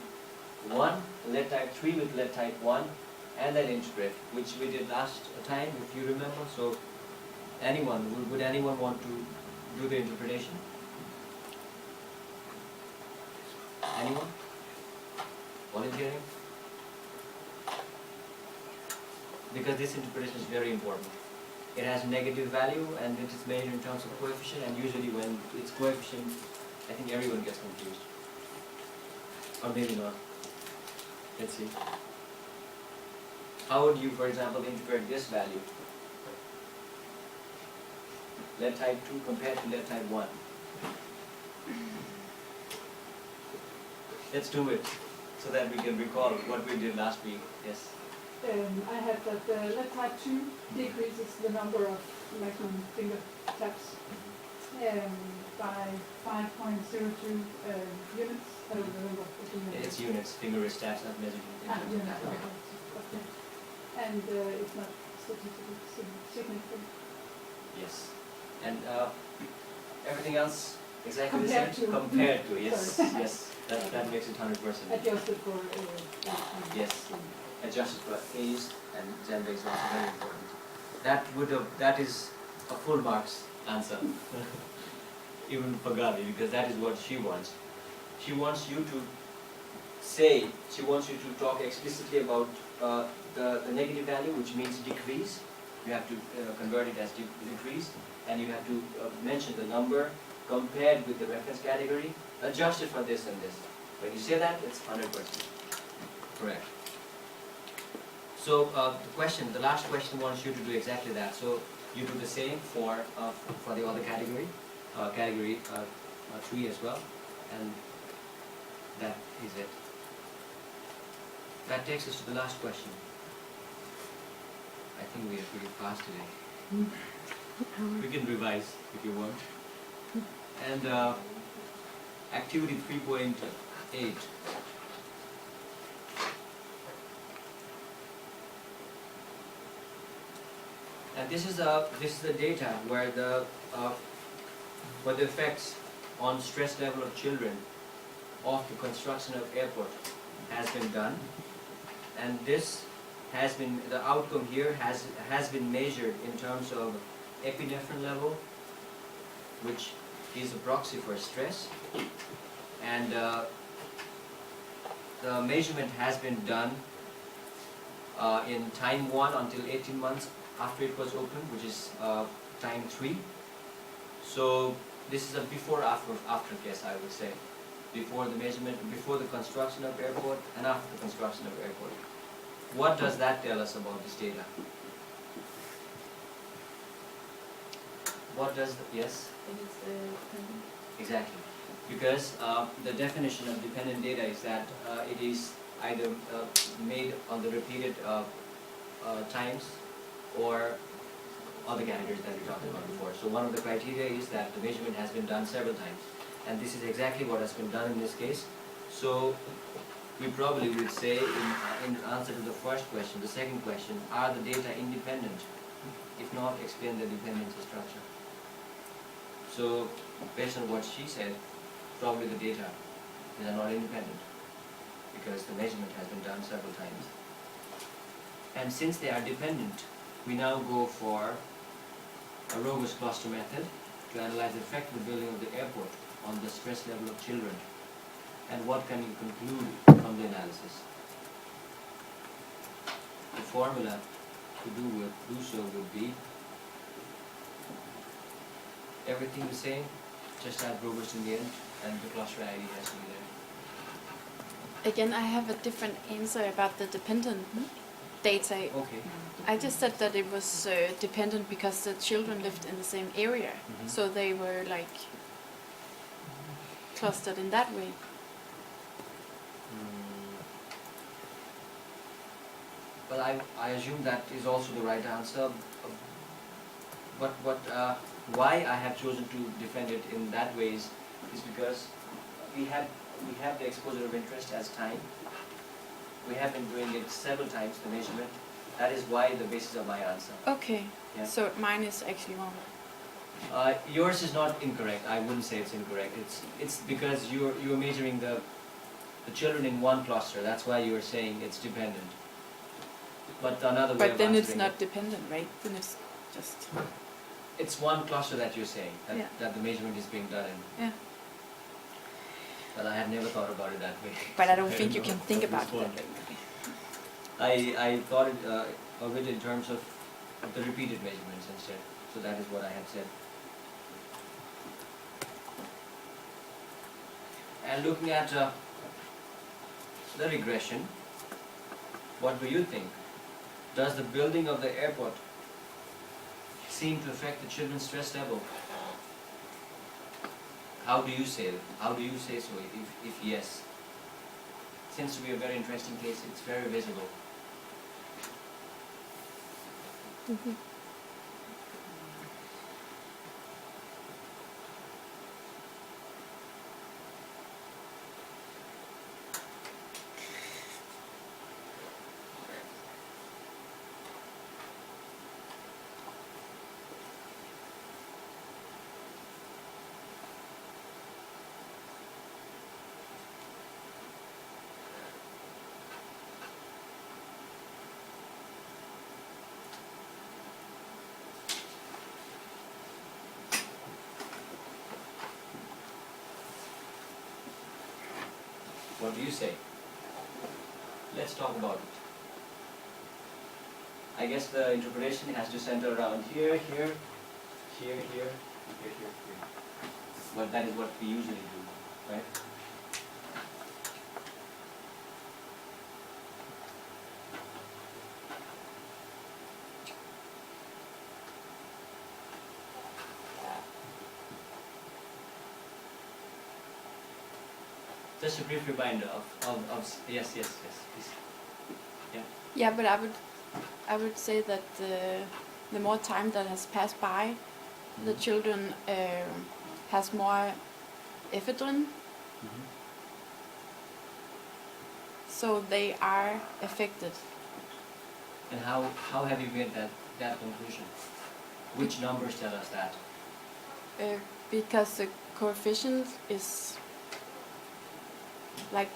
1, lead type 3 with lead type 1, and then interpret, which we did last time, if you remember. So anyone, would anyone want to do the interpretation? Anyone? Volunteering? Because this interpretation is very important. It has negative value and it is measured in terms of coefficient, and usually when it's coefficient, I think everyone gets confused. Or maybe not. Let's see. How would you, for example, interpret this value? Lead type 2 compared to lead type 1. Let's do it so that we can recall what we did last week. Yes. I had that lead type 2 decreases the number of maximum finger taps by 5.02 units. I don't remember what the unit It's units, finger wrist taps, not measured in units, okay. And it's not statistically significant. Yes. And everything else exactly the Compared same? to. Compared to, yes, Sorry. yes. That makes it 100%. Adjusted for Yes. Adjusted for age and gender is also very important. That is a full marks answer. Even for Gabi, because that is what she wants. She wants you to say, she wants you to talk explicitly about the negative value, which means decrease. You have to convert it as decrease, and you have to mention the number compared with the reference category, adjusted for this and this. When you say that, it's 100% correct. So the last question wants you to do exactly that. So you do the same for the other category, category 3 as well, and that is it. That takes us to the last question. I think we are pretty fast today. We can revise if you want. And activity 3.8. And this is the data where the effects on stress level of children of the construction of airport has been done, and this has been, the outcome here has been measured in terms of epinephrine level, which is a proxy for stress, and the measurement has been done in time 1 until 18 months after it was opened, which is time 3. So this is a before-after case, I would say. Before the measurement, before the construction of airport, and after the construction of airport. What does that tell us about this data? What does yes? It is dependent. Exactly. Because the definition of dependent data is that it is either made on the repeated times or other categories that we talked about before. So one of the criteria is that the measurement has been done several times. And this is exactly what has been done in this case. So we probably would say in answer to the first question, the second question, are the data independent? If not, explain the dependency structure. So based on what she said, probably the data are not independent because the measurement has been done several times. And since they are dependent, we now go for a robust cluster method to analyze the effect of the building of the airport on the stress level of children. And what can you conclude from the analysis? The formula to do so would be everything the same, just add robust in the end, and the cluster ID has to be there. Again, I have a different answer about the dependent data. Okay. I just said that it was dependent because the children lived in the same area, so they were like clustered in that way. Well, I assume that is also the right answer. But why I have chosen to defend it in that way is because we have the exposure of interest as time. We have been doing it several times, the measurement. That is why the basis of my answer. Okay, Yeah. so mine is actually wrong. Yours is not incorrect. I wouldn't say it's incorrect. It's because you're measuring the children in one cluster. That's why you're saying it's dependent. But another way But of then it's answering not dependent, right? Then it's just... it's one cluster that you're saying that, Yeah. that the measurement is being done in. Yeah. Well, I had never thought about it that way. But I don't think you know can think at this about it that point. way. I thought of it in terms of the repeated measurements instead. So that is what I had said. And looking at the regression, what do you think? Does the building of the airport seem to affect the children's stress level? How do you say it? How do you say so if yes? Seems to be a very interesting case. It's very visible. What do you say? Let's talk about it. I guess the interpretation has to center around here, here, here, here, here, here, here. But that is what we usually do, right? Just a brief reminder of yes, please. Yeah. Yeah, but I would say that the more time that has passed by, the children has more ephedrine, so they are affected. And how have you made that that conclusion? Which numbers tell us that? Because the coefficient is like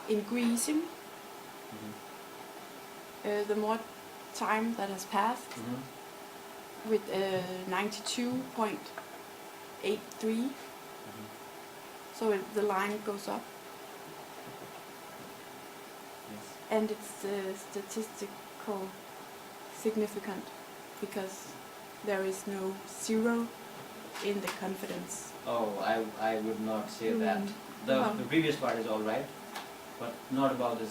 increasing the more time that has passed, with 92.83. So the line goes up, Yes. and it's statistical significant because there is no zero in the confidence. Oh, I would not say that. The previous part is all right, but not about the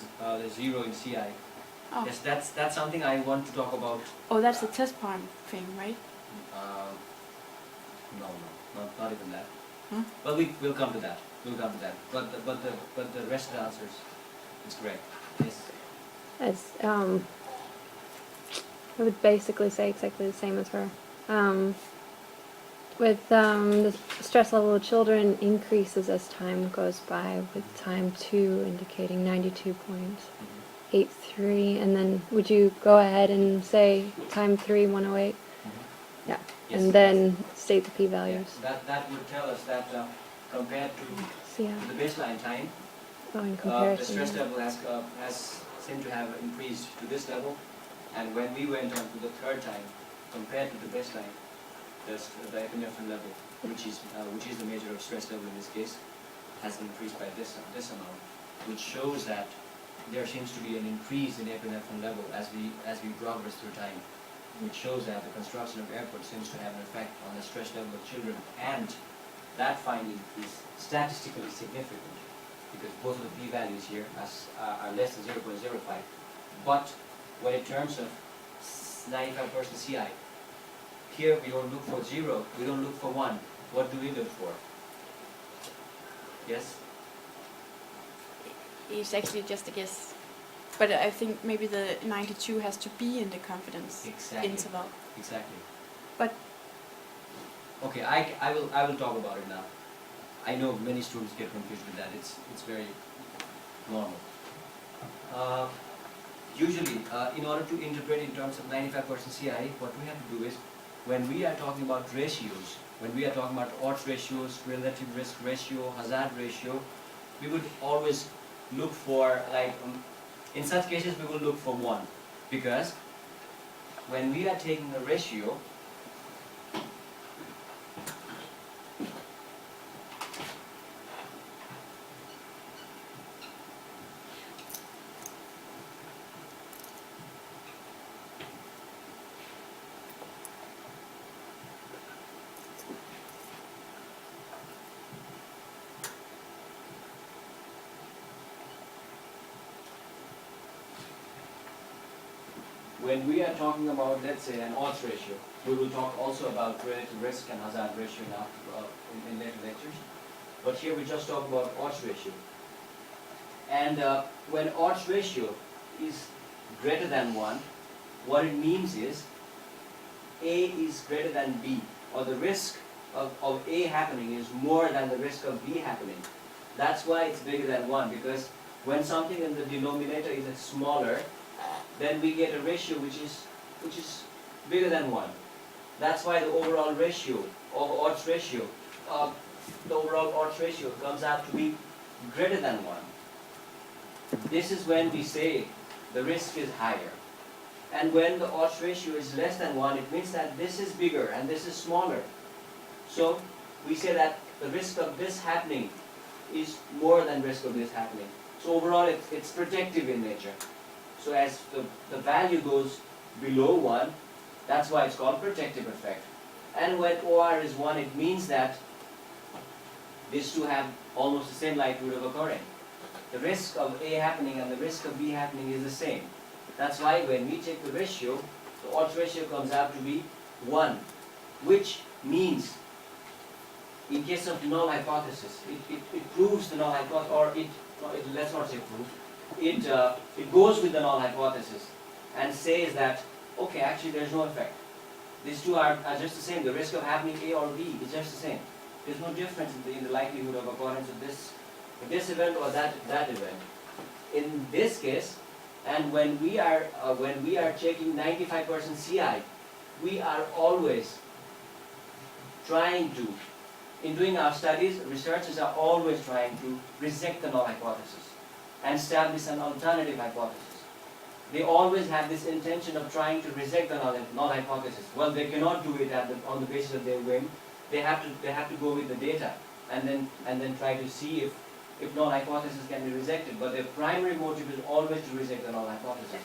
zero in CI. Oh. Yes, that's something I want to talk about. Oh, that's the test point thing, right? No, not even that. Huh? But we'll come to that. We'll come to that. But the rest of the answers is correct. Yes. As I would basically say exactly the same as her. With the stress level of children increases as time goes by, with time 2 indicating 92.83, and then would you go ahead and say time 3 108? Yeah, Yes, and then state the p-values. yeah, that would tell us that compared to See how? the baseline time, Oh, in the comparison. stress level has seemed to have increased to this level, and when we went on to the third time, compared to the baseline, the epinephrine level, which is the measure of stress level in this case, has increased by this amount, which shows that there seems to be an increase in epinephrine level as we progress through time, which shows that the construction of airport seems to have an effect on the stress level of children, and that finding is statistically significant because both of the p-values here are less than 0.05. But when in terms of 95% CI, here we don't look for 0, we don't look for 1. What do we look for? Yes? It's actually just a guess. But I think maybe the 92 has to be in the confidence Exactly. interval. Exactly. But okay, I will talk about it now. I know many students get confused with that. It's very normal. Usually, in order to interpret in terms of 95% CI, what we have to do is, when we are talking about ratios, when we are talking about odds ratios, relative risk ratio, hazard ratio, we would always look for, like, in such cases we will look for 1, because when we are taking a ratio, when we are talking about, let's say, an odds ratio, we will talk also about relative risk and hazard ratio in later lectures. But here we just talk about odds ratio. And when odds ratio is greater than 1, what it means is A is greater than B, or the risk of A happening is more than the risk of B happening. That's why it's bigger than 1, because when something in the denominator is smaller, then we get a ratio which is bigger than 1. That's why the overall ratio of odds ratio, the overall odds ratio comes out to be greater than 1. This is when we say the risk is higher. And when the odds ratio is less than 1, it means that this is bigger and this is smaller. So we say that the risk of this happening is more than risk of this happening. So overall it's protective in nature. So as the value goes below 1, that's why it's called protective effect. And when OR is 1, it means that these two have almost the same likelihood of occurring. The risk of A happening and the risk of B happening is the same. That's why when we take the ratio, the odds ratio comes out to be 1, which means, in case of null hypothesis, it proves the null hypothesis, or let's not say proves, it goes with the null hypothesis and says that, okay, actually there's no effect. These two are just the same. The risk of happening A or B is just the same. There's no difference in the likelihood of occurrence of this event or that event. In this case, And when we are checking 95% CI, we are always trying to, in doing our studies, researchers are always trying to reject the null hypothesis and establish an alternative hypothesis. They always have this intention of trying to reject the null hypothesis. Well, they cannot do it on the basis of their whim. They have to go with the data and then try to see if null hypothesis can be rejected. But their primary motive is always to reject the null hypothesis.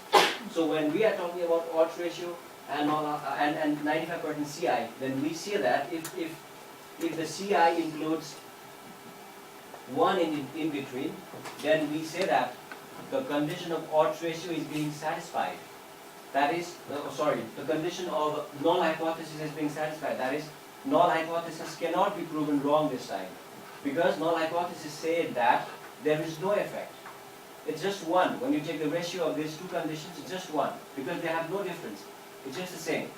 So when we are talking about odds ratio and 95% CI, then we see that if the CI includes 1 in between, then we say that the condition of odds ratio is being satisfied. That is, the condition of null hypothesis is being satisfied. That is, null hypothesis cannot be proven wrong this time. Because null hypothesis said that there is no effect. It's just 1. When you take the ratio of these two conditions, it's just 1. Because they have no difference. It's just the same.